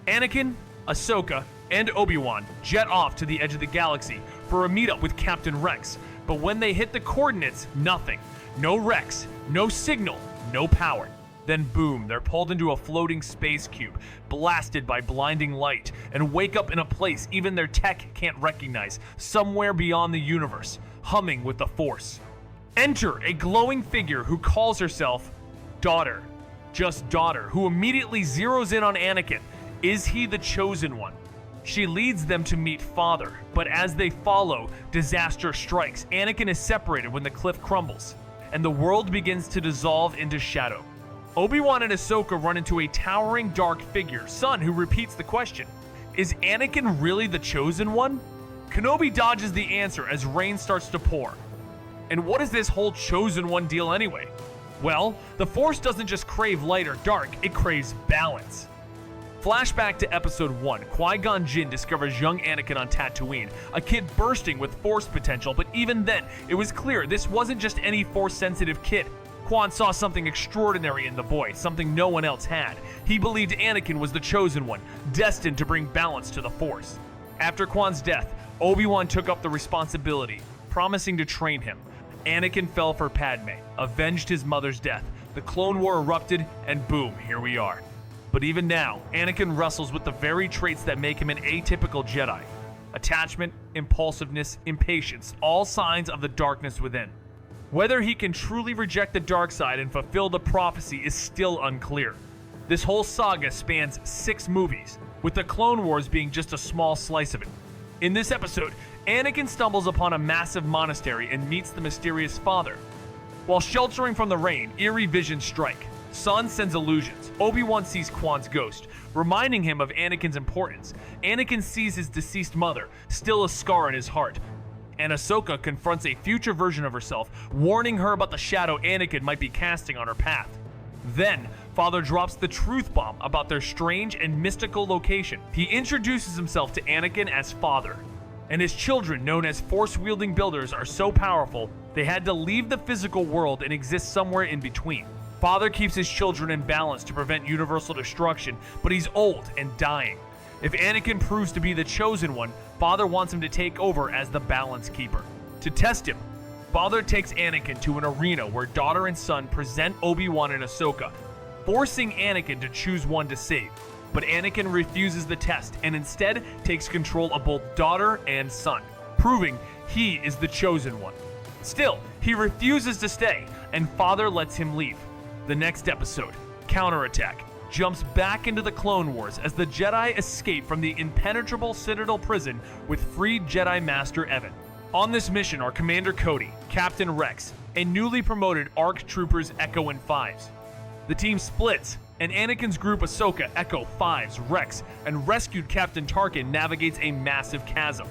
Anakin, Ahsoka, and Obi-Wan jet off to the edge of the galaxy for a meetup with Captain Rex, but when they hit the coordinates, nothing. No Rex, no signal, no power. Then boom, they're pulled into a floating space cube, blasted by blinding light, and wake up in a place even their tech can't recognize, somewhere beyond the universe, humming with the Force. Enter a glowing figure who calls herself Daughter. Just Daughter, who immediately zeroes in on Anakin. Is he the chosen one? She leads them to meet Father, but as they follow, disaster strikes. Anakin is separated when the cliff crumbles, and the world begins to dissolve into shadow. Obi-Wan and Ahsoka run into a towering dark figure, Sun, who repeats the question. Is Anakin really the chosen one? Kenobi dodges the answer as rain starts to pour. And what is this whole chosen one deal anyway? Well, the Force doesn't just crave light or dark, it craves balance. Flashback to Episode 1, Qui-Gon Jinn discovers young Anakin on Tatooine, a kid bursting with Force potential, but even then, it was clear this wasn't just any Force-sensitive kid. Quan saw something extraordinary in the boy, something no one else had. He believed Anakin was the chosen one, destined to bring balance to the Force. After Quan's death, Obi-Wan took up the responsibility, promising to train him. Anakin fell for Padme, avenged his mother's death. The Clone War erupted, and boom, here we are. But even now, Anakin wrestles with the very traits that make him an atypical Jedi. Attachment, impulsiveness, impatience, all signs of the darkness within. Whether he can truly reject the dark side and fulfill the prophecy is still unclear. This whole saga spans 6 movies, with the Clone Wars being just a small slice of it. In this episode, Anakin stumbles upon a massive monastery and meets the mysterious Father. While sheltering from the rain, eerie visions strike. Sun sends illusions. Obi-Wan sees Quan's ghost, reminding him of Anakin's importance. Anakin sees his deceased mother, still a scar in his heart. And Ahsoka confronts a future version of herself, warning her about the shadow Anakin might be casting on her path. Then, Father drops the truth bomb about their strange and mystical location. He introduces himself to Anakin as Father, and his children, known as Force-wielding builders, are so powerful, they had to leave the physical world and exist somewhere in between. Father keeps his children in balance to prevent universal destruction, but he's old and dying. If Anakin proves to be the chosen one, Father wants him to take over as the balance keeper. To test him, Father takes Anakin to an arena where daughter and son present Obi-Wan and Ahsoka, forcing Anakin to choose one to save. But Anakin refuses the test and instead takes control of both daughter and son, proving he is the chosen one. Still, he refuses to stay, and Father lets him leave. The next episode, Counterattack, jumps back into the Clone Wars as the Jedi escape from the impenetrable Citadel prison with freed Jedi Master Evan. On this mission are Commander Cody, Captain Rex, and newly promoted ARC Troopers Echo and Fives. The team splits, and Anakin's group Ahsoka, Echo, Fives, Rex, and rescued Captain Tarkin navigates a massive chasm.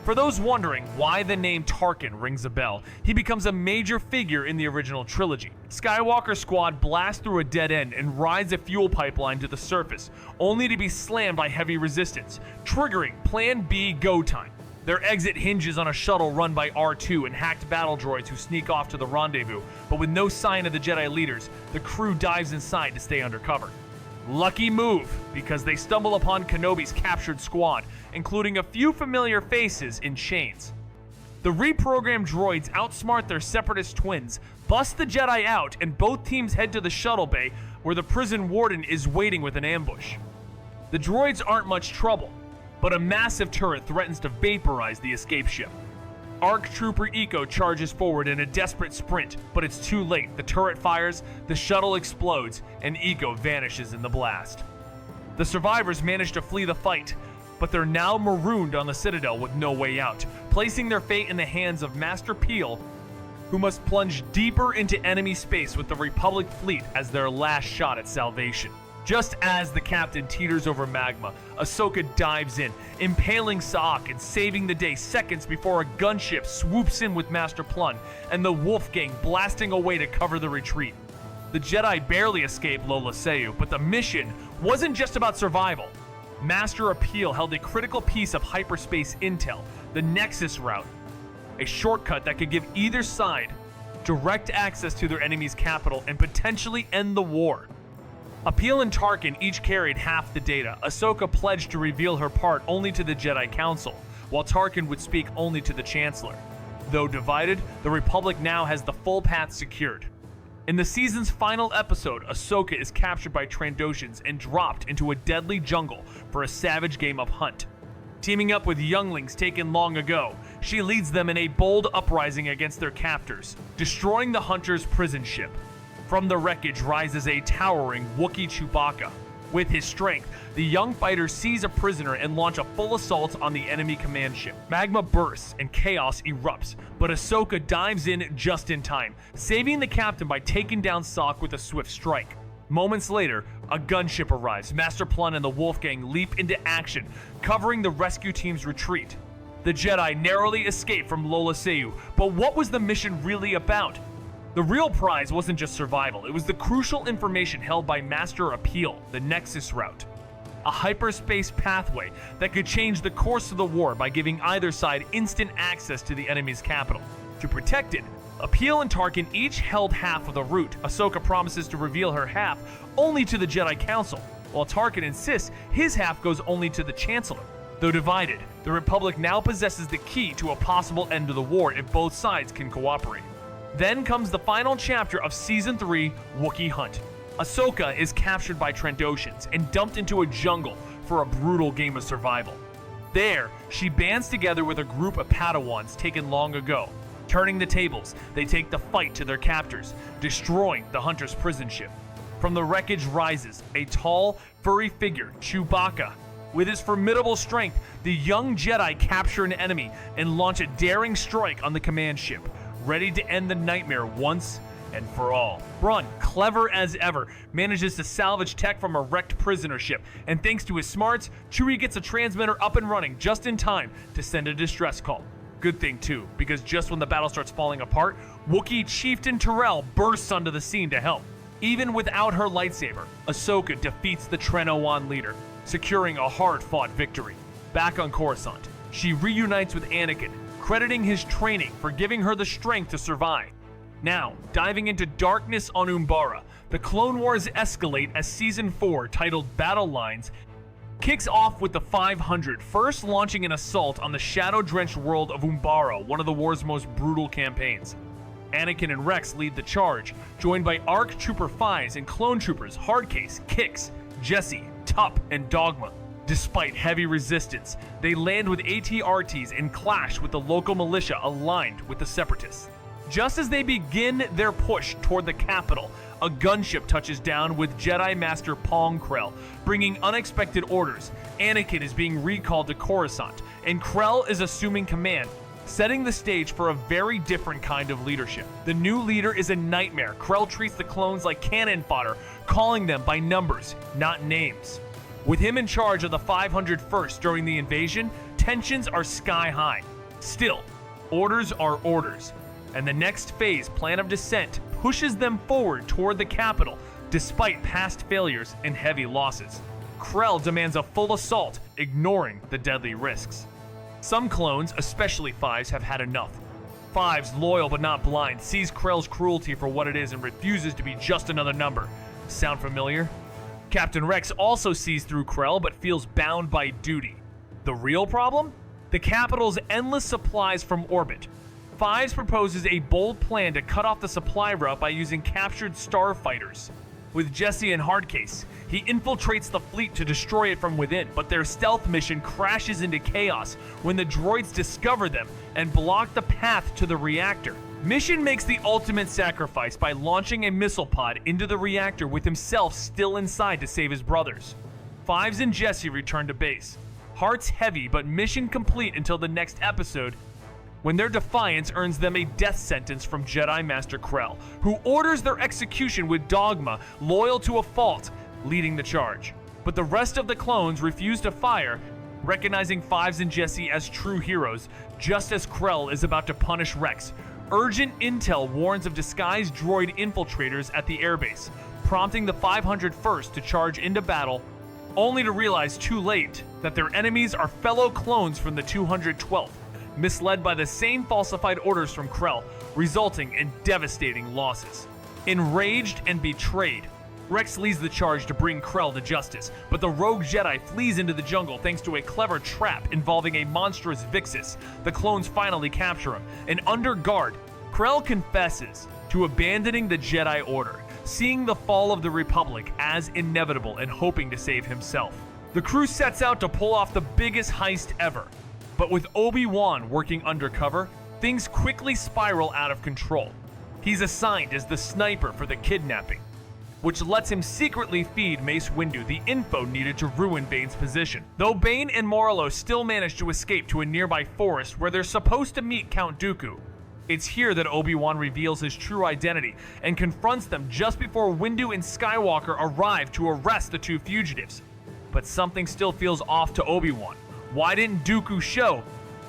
For those wondering why the name Tarkin rings a bell, he becomes a major figure in the original trilogy. Skywalker squad blasts through a dead end and rides a fuel pipeline to the surface, only to be slammed by heavy resistance, triggering Plan B go time. Their exit hinges on a shuttle run by R2 and hacked battle droids who sneak off to the rendezvous, but with no sign of the Jedi leaders, the crew dives inside to stay undercover. Lucky move, because they stumble upon Kenobi's captured squad, including a few familiar faces in chains. The reprogrammed droids outsmart their Separatist twins, bust the Jedi out, and both teams head to the shuttle bay where the prison warden is waiting with an ambush. The droids aren't much trouble, but a massive turret threatens to vaporize the escape ship. ARC Trooper Eco charges forward in a desperate sprint, but it's too late. The turret fires, the shuttle explodes, and Eco vanishes in the blast. The survivors manage to flee the fight, but they're now marooned on the Citadel with no way out, placing their fate in the hands of Master Peel, who must plunge deeper into enemy space with the Republic fleet as their last shot at salvation. Just as the captain teeters over magma, Ahsoka dives in, impaling Saak and saving the day seconds before a gunship swoops in with Master Plun and the Wolfgang blasting away to cover the retreat. The Jedi barely escape Lola Seu, but the mission wasn't just about survival. Master Appeal held a critical piece of hyperspace intel, the Nexus route, a shortcut that could give either side direct access to their enemy's capital and potentially end the war. Appeal and Tarkin each carried half the data. Ahsoka pledged to reveal her part only to the Jedi Council, while Tarkin would speak only to the Chancellor. Though divided, the Republic now has the full path secured. In the season's final episode, Ahsoka is captured by Trandoshans and dropped into a deadly jungle for a savage game of hunt. Teaming up with younglings taken long ago, she leads them in a bold uprising against their captors, destroying the Hunter's prison ship. From the wreckage rises a towering Wookiee Chewbacca. With his strength, the young fighter seize a prisoner and launch a full assault on the enemy command ship. Magma bursts and chaos erupts, but Ahsoka dives in just in time, saving the captain by taking down Saak with a swift strike. Moments later, a gunship arrives. Master Plun and the Wolfgang leap into action, covering the rescue team's retreat. The Jedi narrowly escape from Lola Seu, but what was the mission really about? The real prize wasn't just survival, it was the crucial information held by Master Appeal, the Nexus route. A hyperspace pathway that could change the course of the war by giving either side instant access to the enemy's capital. To protect it, Appeal and Tarkin each held half of the route. Ahsoka promises to reveal her half only to the Jedi Council, while Tarkin insists his half goes only to the Chancellor. Though divided, the Republic now possesses the key to a possible end to the war if both sides can cooperate. Then comes the final chapter of Season 3, Wookiee Hunt. Ahsoka is captured by Trandoshans and dumped into a jungle for a brutal game of survival. There, she bands together with a group of Padawans taken long ago. Turning the tables, they take the fight to their captors, destroying the Hunter's prison ship. From the wreckage rises a tall, furry figure, Chewbacca. With his formidable strength, the young Jedi capture an enemy and launch a daring strike on the command ship, ready to end the nightmare once and for all. Brun, clever as ever, manages to salvage tech from a wrecked prisoner ship, and thanks to his smarts, Chewie gets a transmitter up and running just in time to send a distress call. Good thing too, because just when the battle starts falling apart, Wookiee Chieftain Terrell bursts onto the scene to help. Even without her lightsaber, Ahsoka defeats the Trenowan leader, securing a hard-fought victory. Back on Coruscant, she reunites with Anakin, crediting his training for giving her the strength to survive. Now, diving into darkness on Umbara, the Clone Wars escalate as Season 4, titled Battle Lines, kicks off with the 500 first launching an assault on the shadow-drenched world of Umbara, one of the war's most brutal campaigns. Anakin and Rex lead the charge, joined by ARC Trooper 5s and Clone Troopers Hardcase, Kix, Jesse, Tup, and Dogma. Despite heavy resistance, they land with AT-RTs and clash with the local militia aligned with the Separatists. Just as they begin their push toward the capital, a gunship touches down with Jedi Master Pong Krell, bringing unexpected orders. Anakin is being recalled to Coruscant, and Krell is assuming command, setting the stage for a very different kind of leadership. The new leader is a nightmare. Krell treats the clones like cannon fodder, calling them by numbers, not names. With him in charge of the 501st during the invasion, tensions are sky high. Still, orders are orders, and the next phase, Plan of Descent, pushes them forward toward the capital, despite past failures and heavy losses. Krell demands a full assault, ignoring the deadly risks. Some clones, especially 5s, have had enough. 5s, loyal but not blind, sees Krell's cruelty for what it is and refuses to be just another number. Sound familiar? Captain Rex also sees through Krell but feels bound by duty. The real problem? The capital's endless supplies from orbit. 5s proposes a bold plan to cut off the supply route by using captured starfighters. With Jesse and Hardcase, he infiltrates the fleet to destroy it from within, but their stealth mission crashes into chaos when the droids discover them and block the path to the reactor. Mission makes the ultimate sacrifice by launching a missile pod into the reactor with himself still inside to save his brothers. 5s and Jesse return to base. Hearts heavy but mission complete until the next episode, when their defiance earns them a death sentence from Jedi Master Krell, who orders their execution with Dogma, loyal to a fault, leading the charge. But the rest of the clones refuse to fire, recognizing 5s and Jesse as true heroes, just as Krell is about to punish Rex. Urgent intel warns of disguised droid infiltrators at the airbase, prompting the 501st to charge into battle, only to realize too late that their enemies are fellow clones from the 212th, misled by the same falsified orders from Krell, resulting in devastating losses. Enraged and betrayed, Rex leads the charge to bring Krell to justice, but the rogue Jedi flees into the jungle thanks to a clever trap involving a monstrous Vixis. The clones finally capture him, and under guard, Krell confesses to abandoning the Jedi Order, seeing the fall of the Republic as inevitable and hoping to save himself. The crew sets out to pull off the biggest heist ever, but with Obi-Wan working undercover, things quickly spiral out of control. He's assigned as the sniper for the kidnapping, which lets him secretly feed Mace Windu the info needed to ruin Bane's position. Though Bane and Morello still manage to escape to a nearby forest where they're supposed to meet Count Dooku, it's here that Obi-Wan reveals his true identity and confronts them just before Windu and Skywalker arrive to arrest the two fugitives. But something still feels off to Obi-Wan. Why didn't Dooku show?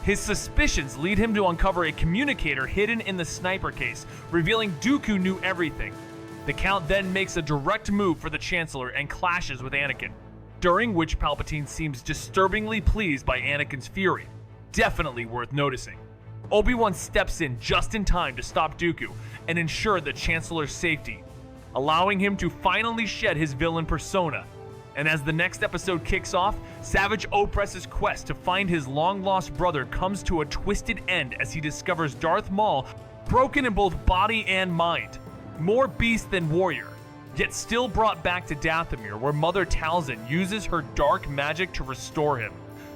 His suspicions lead him to uncover a communicator hidden in the sniper case, revealing Dooku knew everything. The Count then makes a direct move for the Chancellor and clashes with Anakin, during which Palpatine seems disturbingly pleased by Anakin's fury. Definitely worth noticing. Obi-Wan steps in just in time to stop Dooku and ensure the Chancellor's safety, allowing him to finally shed his villain persona. And as the next episode kicks off, Savage Opress's quest to find his long-lost brother comes to a twisted end as he discovers Darth Maul broken in both body and mind. More beast than warrior, yet still brought back to Dathomir, where Mother Talzin uses her dark magic to restore him,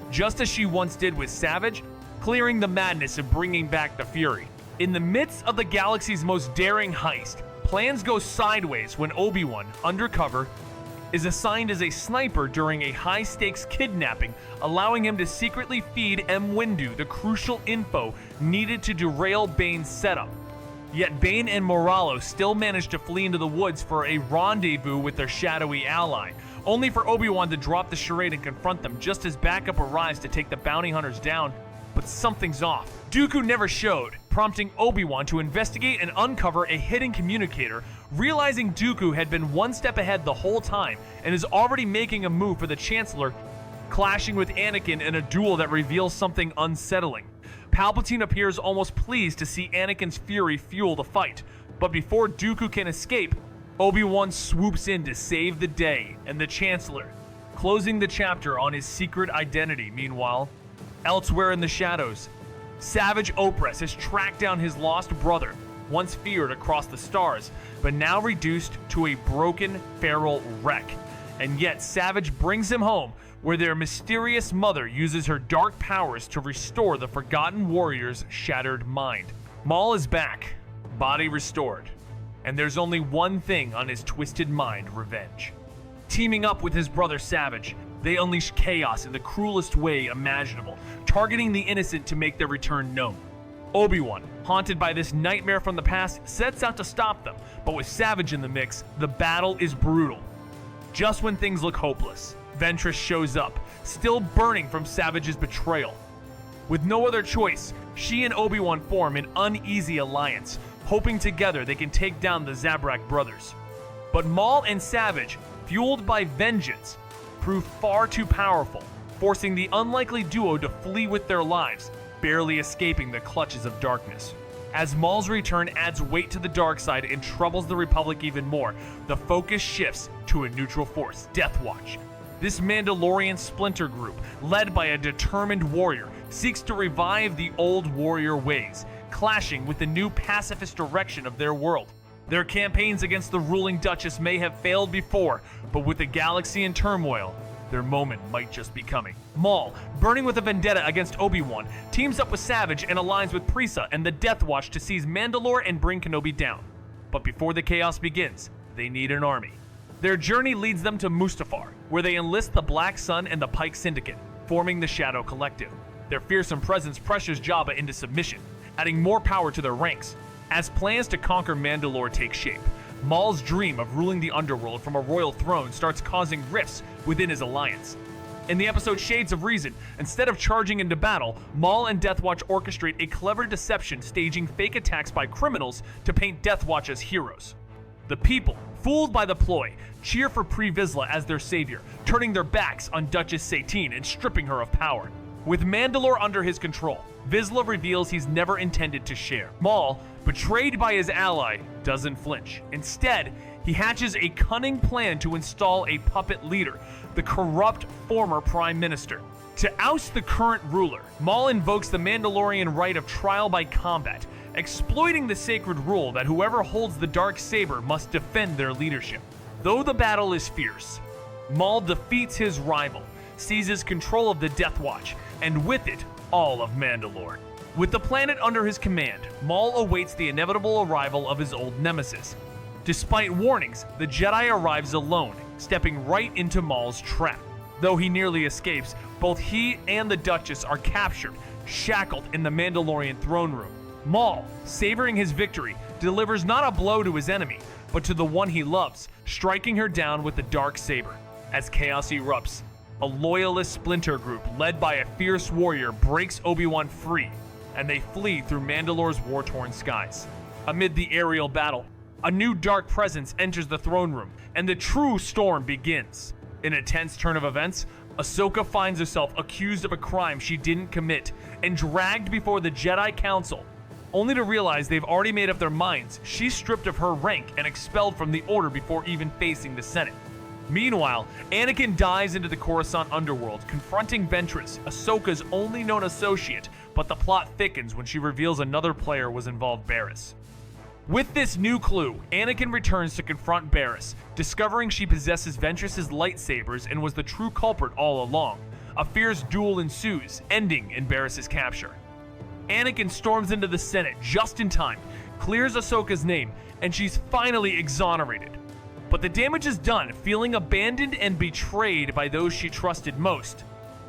just as she once did with Savage, clearing the madness and bringing back the fury. In the midst of the galaxy's most daring heist, plans go sideways when Obi-Wan, undercover, is assigned as a sniper during a high-stakes kidnapping, allowing him to secretly feed M. Windu the crucial info needed to derail Bane's setup. Yet Bane and Morello still manage to flee into the woods for a rendezvous with their shadowy ally, only for Obi-Wan to drop the charade and confront them just as backup arrives to take the bounty hunters down. But something's off. Dooku never showed, prompting Obi-Wan to investigate and uncover a hidden communicator, realizing Dooku had been one step ahead the whole time and is already making a move for the Chancellor, clashing with Anakin in a duel that reveals something unsettling. Palpatine appears almost pleased to see Anakin's fury fuel the fight, but before Dooku can escape, Obi-Wan swoops in to save the day and the Chancellor, closing the chapter on his secret identity. Meanwhile, elsewhere in the shadows, Savage Opress has tracked down his lost brother, once feared across the stars, but now reduced to a broken, feral wreck. And yet Savage brings him home, where their mysterious mother uses her dark powers to restore the forgotten warrior's shattered mind. Maul is back, body restored, and there's only one thing on his twisted mind: revenge. Teaming up with his brother Savage, they unleash chaos in the cruelest way imaginable, targeting the innocent to make their return known. Obi-Wan, haunted by this nightmare from the past, sets out to stop them, but with Savage in the mix, the battle is brutal. Just when things look hopeless, Ventress shows up, still burning from Savage's betrayal. With no other choice, she and Obi-Wan form an uneasy alliance, hoping together they can take down the Zabrak brothers. But Maul and Savage, fueled by vengeance, prove far too powerful, forcing the unlikely duo to flee with their lives, barely escaping the clutches of darkness. As Maul's return adds weight to the dark side and troubles the Republic even more, the focus shifts to a neutral force, Death Watch. This Mandalorian splinter group, led by a determined warrior, seeks to revive the old warrior ways, clashing with the new pacifist direction of their world. Their campaigns against the ruling Duchess may have failed before, but with the galaxy in turmoil, their moment might just be coming. Maul, burning with a vendetta against Obi-Wan, teams up with Savage and aligns with Prisa and the Death Watch to seize Mandalore and bring Kenobi down. But before the chaos begins, they need an army. Their journey leads them to Mustafar, where they enlist the Black Sun and the Pike Syndicate, forming the Shadow Collective. Their fearsome presence pressures Jabba into submission, adding more power to their ranks. As plans to conquer Mandalore take shape, Maul's dream of ruling the underworld from a royal throne starts causing rifts within his alliance. In the episode Shades of Reason, instead of charging into battle, Maul and Death Watch orchestrate a clever deception, staging fake attacks by criminals to paint Death Watch as heroes. The people, fooled by the ploy, cheer for Pre Vizsla as their savior, turning their backs on Duchess Satine and stripping her of power. With Mandalore under his control, Vizsla reveals he's never intended to share. Maul, betrayed by his ally, doesn't flinch. Instead, he hatches a cunning plan to install a puppet leader, the corrupt former Prime Minister. To oust the current ruler, Maul invokes the Mandalorian right of trial by combat, exploiting the sacred rule that whoever holds the dark saber must defend their leadership. Though the battle is fierce, Maul defeats his rival, seizes control of the Death Watch, and with it, all of Mandalore. With the planet under his command, Maul awaits the inevitable arrival of his old nemesis. Despite warnings, the Jedi arrives alone, stepping right into Maul's trap. Though he nearly escapes, both he and the Duchess are captured, shackled in the Mandalorian throne room. Maul, savoring his victory, delivers not a blow to his enemy, but to the one he loves, striking her down with the dark saber. As chaos erupts, a loyalist splinter group led by a fierce warrior breaks Obi-Wan free, and they flee through Mandalore's war-torn skies. Amid the aerial battle, a new dark presence enters the throne room, and the true storm begins. In a tense turn of events, Ahsoka finds herself accused of a crime she didn't commit and dragged before the Jedi Council. Only to realize they've already made up their minds, she's stripped of her rank and expelled from the Order before even facing the Senate. Meanwhile, Anakin dives into the Coruscant underworld, confronting Ventress, Ahsoka's only known associate, but the plot thickens when she reveals another player was involved, Barriss. With this new clue, Anakin returns to confront Barriss, discovering she possesses Ventress's lightsabers and was the true culprit all along. A fierce duel ensues, ending in Barriss's capture. Anakin storms into the Senate just in time, clears Ahsoka's name, and she's finally exonerated. But the damage is done, feeling abandoned and betrayed by those she trusted most.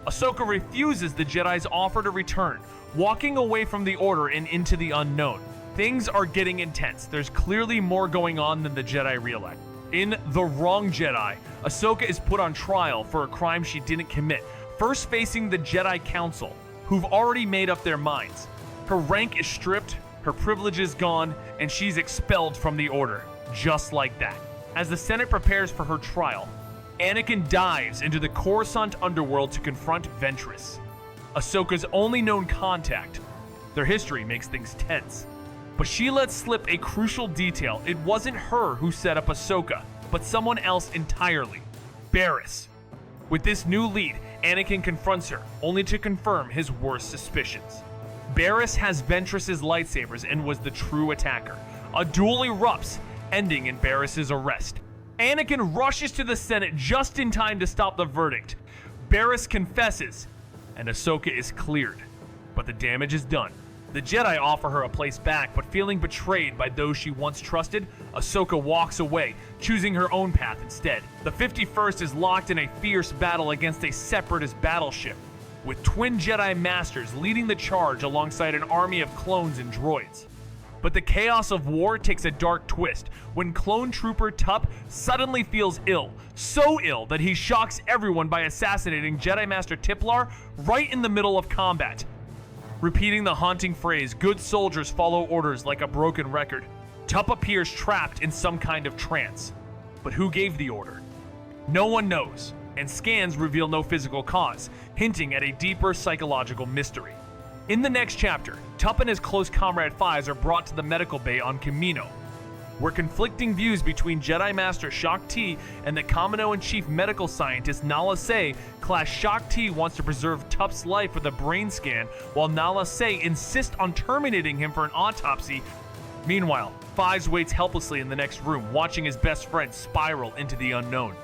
Ahsoka refuses the Jedi's offer to return, walking away from the Order and into the unknown. Things are getting intense. There's clearly more going on than the Jedi realize. In The Wrong Jedi, Ahsoka is put on trial for a crime she didn't commit, first facing the Jedi Council, who've already made up their minds. Her rank is stripped, her privileges gone, and she's expelled from the Order, just like that. As the Senate prepares for her trial, Anakin dives into the Coruscant underworld to confront Ventress, Ahsoka's only known contact, Their history makes things tense. But she lets slip a crucial detail. It wasn't her who set up Ahsoka, but someone else entirely. Barriss. With this new lead, Anakin confronts her, only to confirm his worst suspicions. Barriss has Ventress's lightsabers and was the true attacker. A duel erupts, ending in Barriss's arrest. Anakin rushes to the Senate just in time to stop the verdict. Barriss confesses, and Ahsoka is cleared. But the damage is done. The Jedi offer her a place back, but feeling betrayed by those she once trusted, Ahsoka walks away, choosing her own path instead. The 51st is locked in a fierce battle against a Separatist battleship, with twin Jedi Masters leading the charge alongside an army of clones and droids. But the chaos of war takes a dark twist when clone trooper Tup suddenly feels ill, so ill that he shocks everyone by assassinating Jedi Master Tiplar right in the middle of combat. Repeating the haunting phrase, "Good soldiers follow orders," like a broken record, Tup appears trapped in some kind of trance. But who gave the order? No one knows, and scans reveal no physical cause, hinting at a deeper psychological mystery. In the next chapter, Tup and his close comrade Fives are brought to the medical bay on Kamino, where conflicting views between Jedi Master Shaak Ti and the Commando-in-Chief medical scientist Nala Se clash. Shaak Ti wants to preserve Tup's life with a brain scan, while Nala Se insists on terminating him for an autopsy. Meanwhile, Fives waits helplessly in the next room, watching his best friend spiral into the unknown.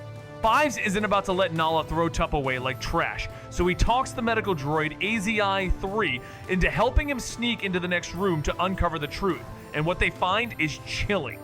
Fives isn't about to let Nala throw Tup away like trash, so he talks the medical droid AZI-3 into helping him sneak into the next room to uncover the truth, and what they find is chilling.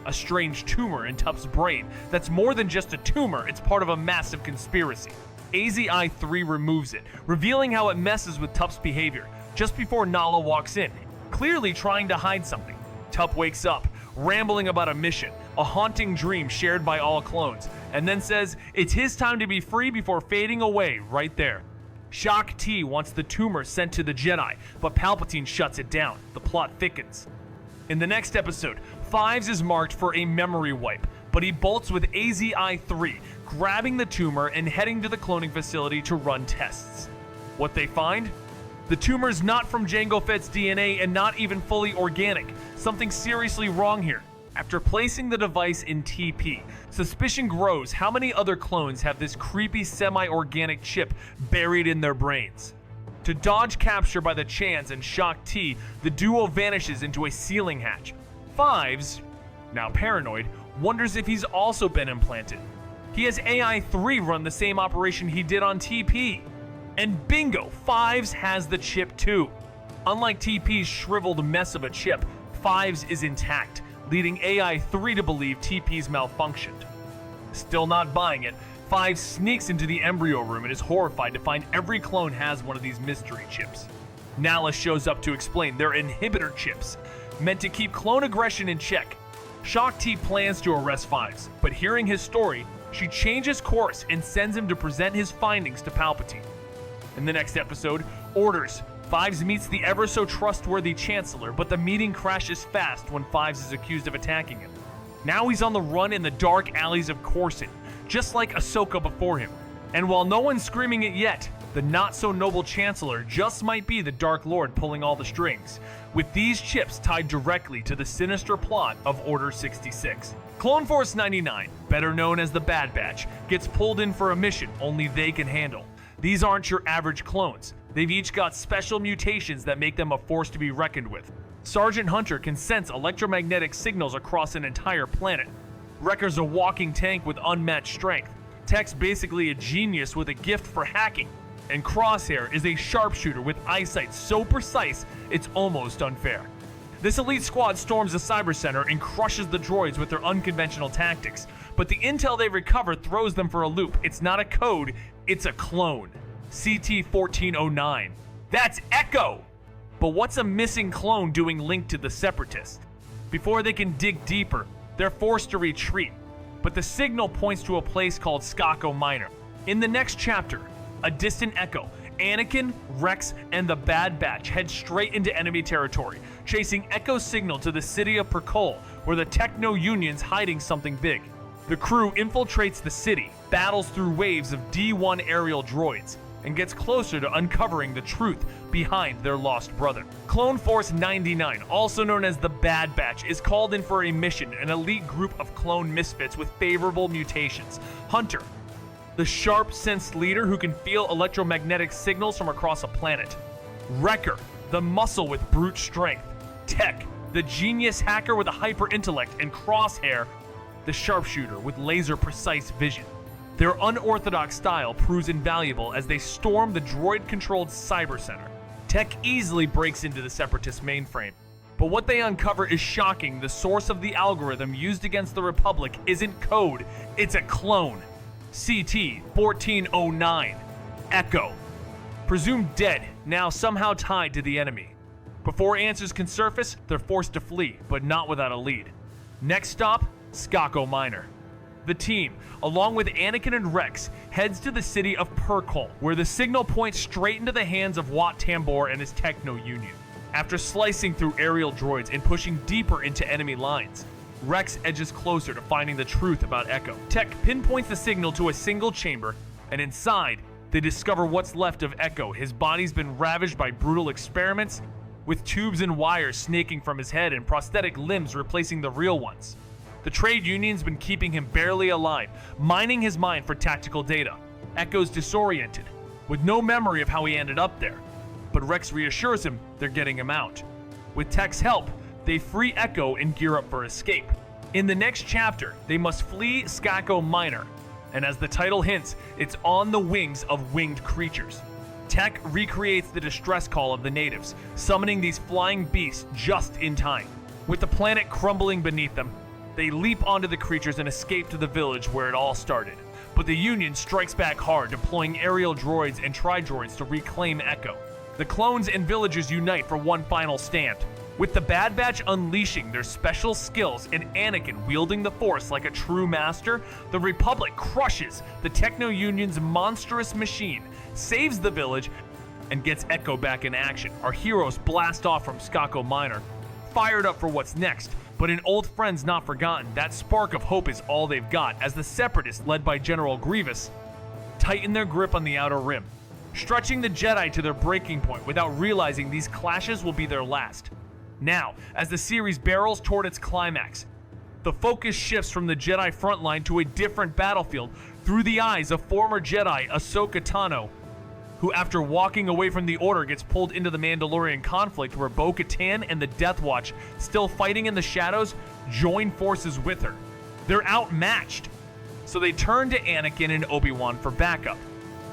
A strange tumor in Tup's brain that's more than just a tumor, it's part of a massive conspiracy. AZI-3 removes it, revealing how it messes with Tup's behavior, just before Nala walks in, clearly trying to hide something. Tup wakes up, rambling about a mission, a haunting dream shared by all clones, and then says it's his time to be free before fading away right there. Shaak Ti wants the tumor sent to the Jedi, but Palpatine shuts it down. The plot thickens. In the next episode, Fives is marked for a memory wipe, but he bolts with AZI-3, grabbing the tumor and heading to the cloning facility to run tests. What they find? The tumor's not from Jango Fett's DNA and not even fully organic. Something seriously wrong here. After placing the device in TP, suspicion grows how many other clones have this creepy semi-organic chip buried in their brains. To dodge capture by the Chans and Shaak Ti, the duo vanishes into a ceiling hatch. Fives, now paranoid, wonders if he's also been implanted. He has AI-3 run the same operation he did on TP. And bingo, Fives has the chip too. Unlike TP's shriveled mess of a chip, Fives is intact, leading AI-3 to believe TP's malfunctioned. Still not buying it, Fives sneaks into the embryo room and is horrified to find every clone has one of these mystery chips. Nala shows up to explain they're inhibitor chips, meant to keep clone aggression in check. Shaak Ti plans to arrest Fives, but hearing his story, she changes course and sends him to present his findings to Palpatine. In the next episode, Orders. Fives meets the ever-so-trustworthy Chancellor, but the meeting crashes fast when Fives is accused of attacking him. Now he's on the run in the dark alleys of Coruscant, just like Ahsoka before him. And while no one's screaming it yet, the not-so-noble Chancellor just might be the Dark Lord pulling all the strings, with these chips tied directly to the sinister plot of Order 66. Clone Force 99, better known as the Bad Batch, gets pulled in for a mission only they can handle. These aren't your average clones. They've each got special mutations that make them a force to be reckoned with. Sergeant Hunter can sense electromagnetic signals across an entire planet. Wrecker's a walking tank with unmatched strength. Tech's basically a genius with a gift for hacking. And Crosshair is a sharpshooter with eyesight so precise it's almost unfair. This elite squad storms the cyber center and crushes the droids with their unconventional tactics, but the intel they recover throws them for a loop. It's not a code, it's a clone. CT-1409. That's Echo! But what's a missing clone doing linked to the Separatists? Before they can dig deeper, they're forced to retreat, but the signal points to a place called Skako Minor. In the next chapter, a distant echo, Anakin, Rex, and the Bad Batch head straight into enemy territory, chasing Echo's signal to the city of Perkol, where the Techno-Union's hiding something big. The crew infiltrates the city, battles through waves of D1 aerial droids. and gets closer to uncovering the truth behind their lost brother. Clone Force 99, also known as the Bad Batch, is called in for a mission, an elite group of clone misfits with favorable mutations. Hunter, the sharp-sensed leader who can feel electromagnetic signals from across a planet. Wrecker, the muscle with brute strength. Tech, the genius hacker with a hyper-intellect, and Crosshair, the sharpshooter with laser-precise vision. Their unorthodox style proves invaluable as they storm the droid-controlled cyber center. Tech easily breaks into the Separatist mainframe, but what they uncover is shocking. The source of the algorithm used against the Republic isn't code, it's a clone. CT-1409, Echo. Presumed dead, now somehow tied to the enemy. Before answers can surface, they're forced to flee, but not without a lead. Next stop, Skako Minor. The team, along with Anakin and Rex, heads to the city of Perkol, where the signal points straight into the hands of Wat Tambor and his Techno-Union. After slicing through aerial droids and pushing deeper into enemy lines, Rex edges closer to finding the truth about Echo. Tech pinpoints the signal to a single chamber, and inside, they discover what's left of Echo. His body's been ravaged by brutal experiments, with tubes and wires snaking from his head and prosthetic limbs replacing the real ones. The trade union's been keeping him barely alive, mining his mind for tactical data. Echo's disoriented, with no memory of how he ended up there. But Rex reassures him they're getting him out. With Tech's help, they free Echo and gear up for escape. In the next chapter, they must flee Skako Minor, and as the title hints, it's on the wings of winged creatures. Tech recreates the distress call of the natives, summoning these flying beasts just in time. With the planet crumbling beneath them, they leap onto the creatures and escape to the village where it all started. But the Union strikes back hard, deploying aerial droids and tri-droids to reclaim Echo. The clones and villagers unite for one final stand, with the Bad Batch unleashing their special skills and Anakin wielding the Force like a true master. The Republic crushes the Techno-Union's monstrous machine, saves the village, and gets Echo back in action. Our heroes blast off from Skako Minor, fired up for what's next. But an old friend's not forgotten. That spark of hope is all they've got, as the Separatists, led by General Grievous, tighten their grip on the Outer Rim, stretching the Jedi to their breaking point without realizing these clashes will be their last. Now, as the series barrels toward its climax, the focus shifts from the Jedi frontline to a different battlefield through the eyes of former Jedi Ahsoka Tano, who after walking away from the Order gets pulled into the Mandalorian conflict where Bo-Katan and the Death Watch, still fighting in the shadows, join forces with her. They're outmatched, so they turn to Anakin and Obi-Wan for backup.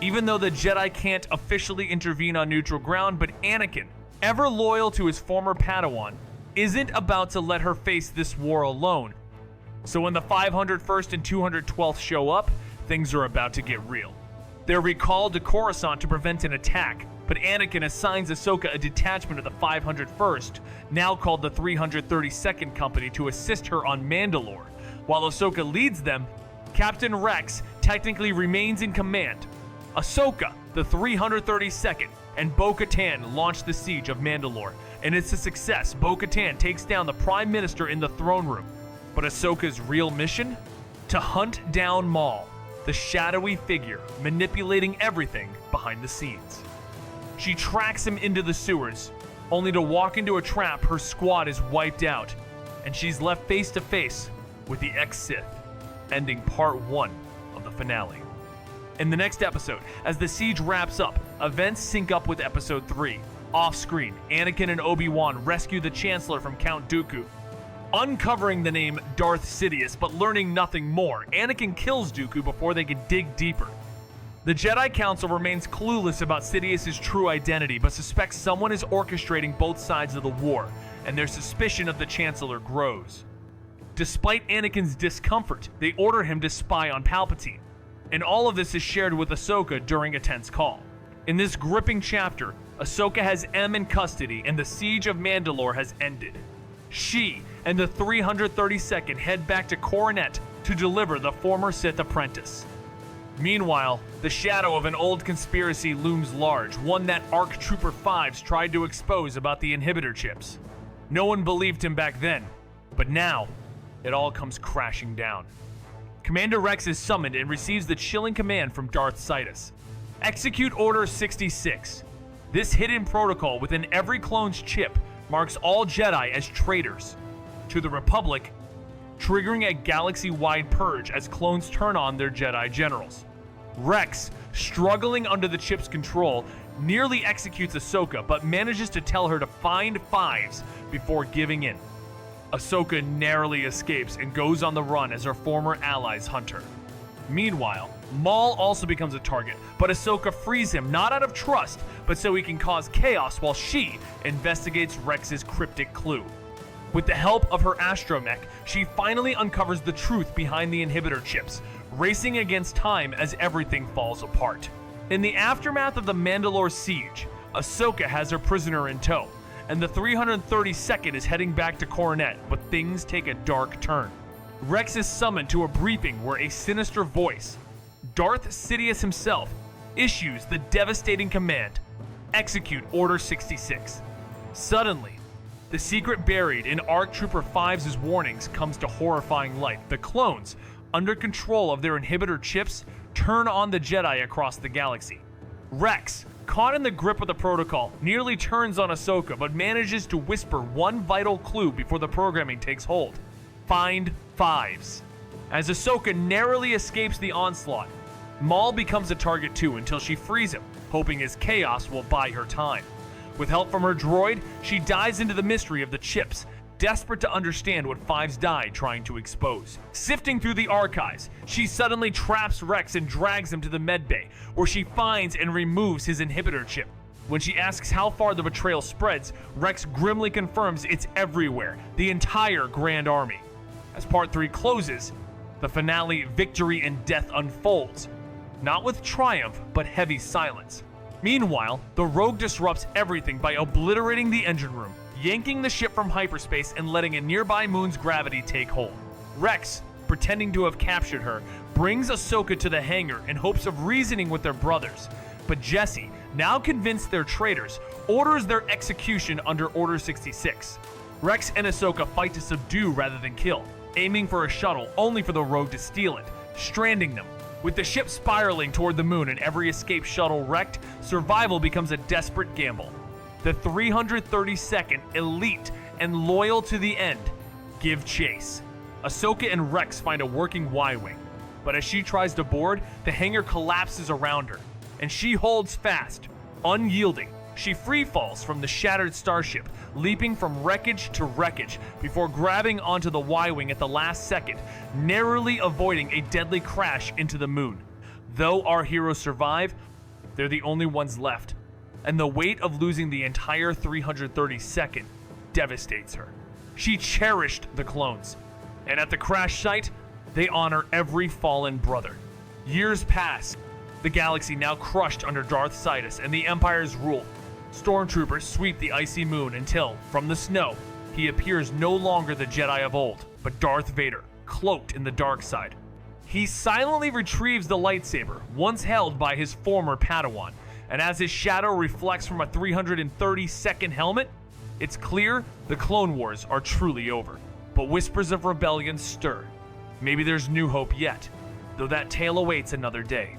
Even though the Jedi can't officially intervene on neutral ground, but Anakin, ever loyal to his former Padawan, isn't about to let her face this war alone. So when the 501st and 212th show up, things are about to get real. They're recalled to Coruscant to prevent an attack, but Anakin assigns Ahsoka a detachment of the 501st, now called the 332nd Company, to assist her on Mandalore. While Ahsoka leads them, Captain Rex technically remains in command. Ahsoka, the 332nd, and Bo-Katan launch the siege of Mandalore, and it's a success. Bo-Katan takes down the Prime Minister in the throne room. But Ahsoka's real mission? To hunt down Maul, the shadowy figure manipulating everything behind the scenes. She tracks him into the sewers, only to walk into a trap. Her squad is wiped out, and she's left face to face with the ex-Sith, ending part 1 of the finale. In the next episode, as the siege wraps up, events sync up with episode 3. Off-screen, Anakin and Obi-Wan rescue the Chancellor from Count Dooku, uncovering the name Darth Sidious, but learning nothing more. Anakin kills Dooku before they can dig deeper. The Jedi Council remains clueless about Sidious's true identity, but suspects someone is orchestrating both sides of the war, and their suspicion of the Chancellor grows. Despite Anakin's discomfort, they order him to spy on Palpatine, and all of this is shared with Ahsoka during a tense call. In this gripping chapter, Ahsoka has M in custody, and the siege of Mandalore has ended. She and the 332nd head back to Coronet to deliver the former Sith apprentice. Meanwhile, the shadow of an old conspiracy looms large, one that ARC Trooper 5's tried to expose about the inhibitor chips. No one believed him back then, but now, it all comes crashing down. Commander Rex is summoned and receives the chilling command from Darth Sidious. Execute Order 66. This hidden protocol within every clone's chip marks all Jedi as traitors to the Republic, triggering a galaxy-wide purge as clones turn on their Jedi generals. Rex, struggling under the chip's control, nearly executes Ahsoka, but manages to tell her to find fives before giving in. Ahsoka narrowly escapes and goes on the run as her former allies hunt her. Meanwhile, Maul also becomes a target, but Ahsoka frees him not out of trust, but so he can cause chaos while she investigates Rex's cryptic clue. With the help of her astromech, she finally uncovers the truth behind the inhibitor chips, racing against time as everything falls apart. In the aftermath of the Mandalore siege, Ahsoka has her prisoner in tow, and the 332nd is heading back to Coronet, but things take a dark turn. Rex is summoned to a briefing where a sinister voice, Darth Sidious himself, issues the devastating command, execute Order 66. Suddenly, the secret buried in ARC Trooper 5's warnings comes to horrifying light. The clones, under control of their inhibitor chips, turn on the Jedi across the galaxy. Rex, caught in the grip of the protocol, nearly turns on Ahsoka but manages to whisper one vital clue before the programming takes hold. Find fives. As Ahsoka narrowly escapes the onslaught, Maul becomes a target too until she frees him, hoping his chaos will buy her time. With help from her droid, she dives into the mystery of the chips, desperate to understand what Fives died trying to expose. Sifting through the archives, she suddenly traps Rex and drags him to the medbay, where she finds and removes his inhibitor chip. When she asks how far the betrayal spreads, Rex grimly confirms it's everywhere, the entire Grand Army. As Part 3 closes, the finale Victory and Death unfolds, not with triumph, but heavy silence. Meanwhile, the Rogue disrupts everything by obliterating the engine room, yanking the ship from hyperspace and letting a nearby moon's gravity take hold. Rex, pretending to have captured her, brings Ahsoka to the hangar in hopes of reasoning with their brothers. But Jesse, now convinced they're traitors, orders their execution under Order 66. Rex and Ahsoka fight to subdue rather than kill, aiming for a shuttle only for the Rogue to steal it, stranding them. With the ship spiraling toward the moon and every escape shuttle wrecked, survival becomes a desperate gamble. The 332nd, elite and loyal to the end, give chase. Ahsoka and Rex find a working Y-wing, but as she tries to board, the hangar collapses around her, and she holds fast, unyielding. She free falls from the shattered starship, leaping from wreckage to wreckage before grabbing onto the Y-wing at the last second, narrowly avoiding a deadly crash into the moon. Though our heroes survive, they're the only ones left, and the weight of losing the entire 332nd devastates her. She cherished the clones, and at the crash site, they honor every fallen brother. Years pass, the galaxy now crushed under Darth Sidious and the Empire's rule. Stormtroopers sweep the icy moon until, from the snow, he appears no longer the Jedi of old, but Darth Vader, cloaked in the dark side. He silently retrieves the lightsaber, once held by his former Padawan, and as his shadow reflects from a 332nd helmet, it's clear the Clone Wars are truly over. But whispers of rebellion stir. Maybe there's new hope yet, though that tale awaits another day.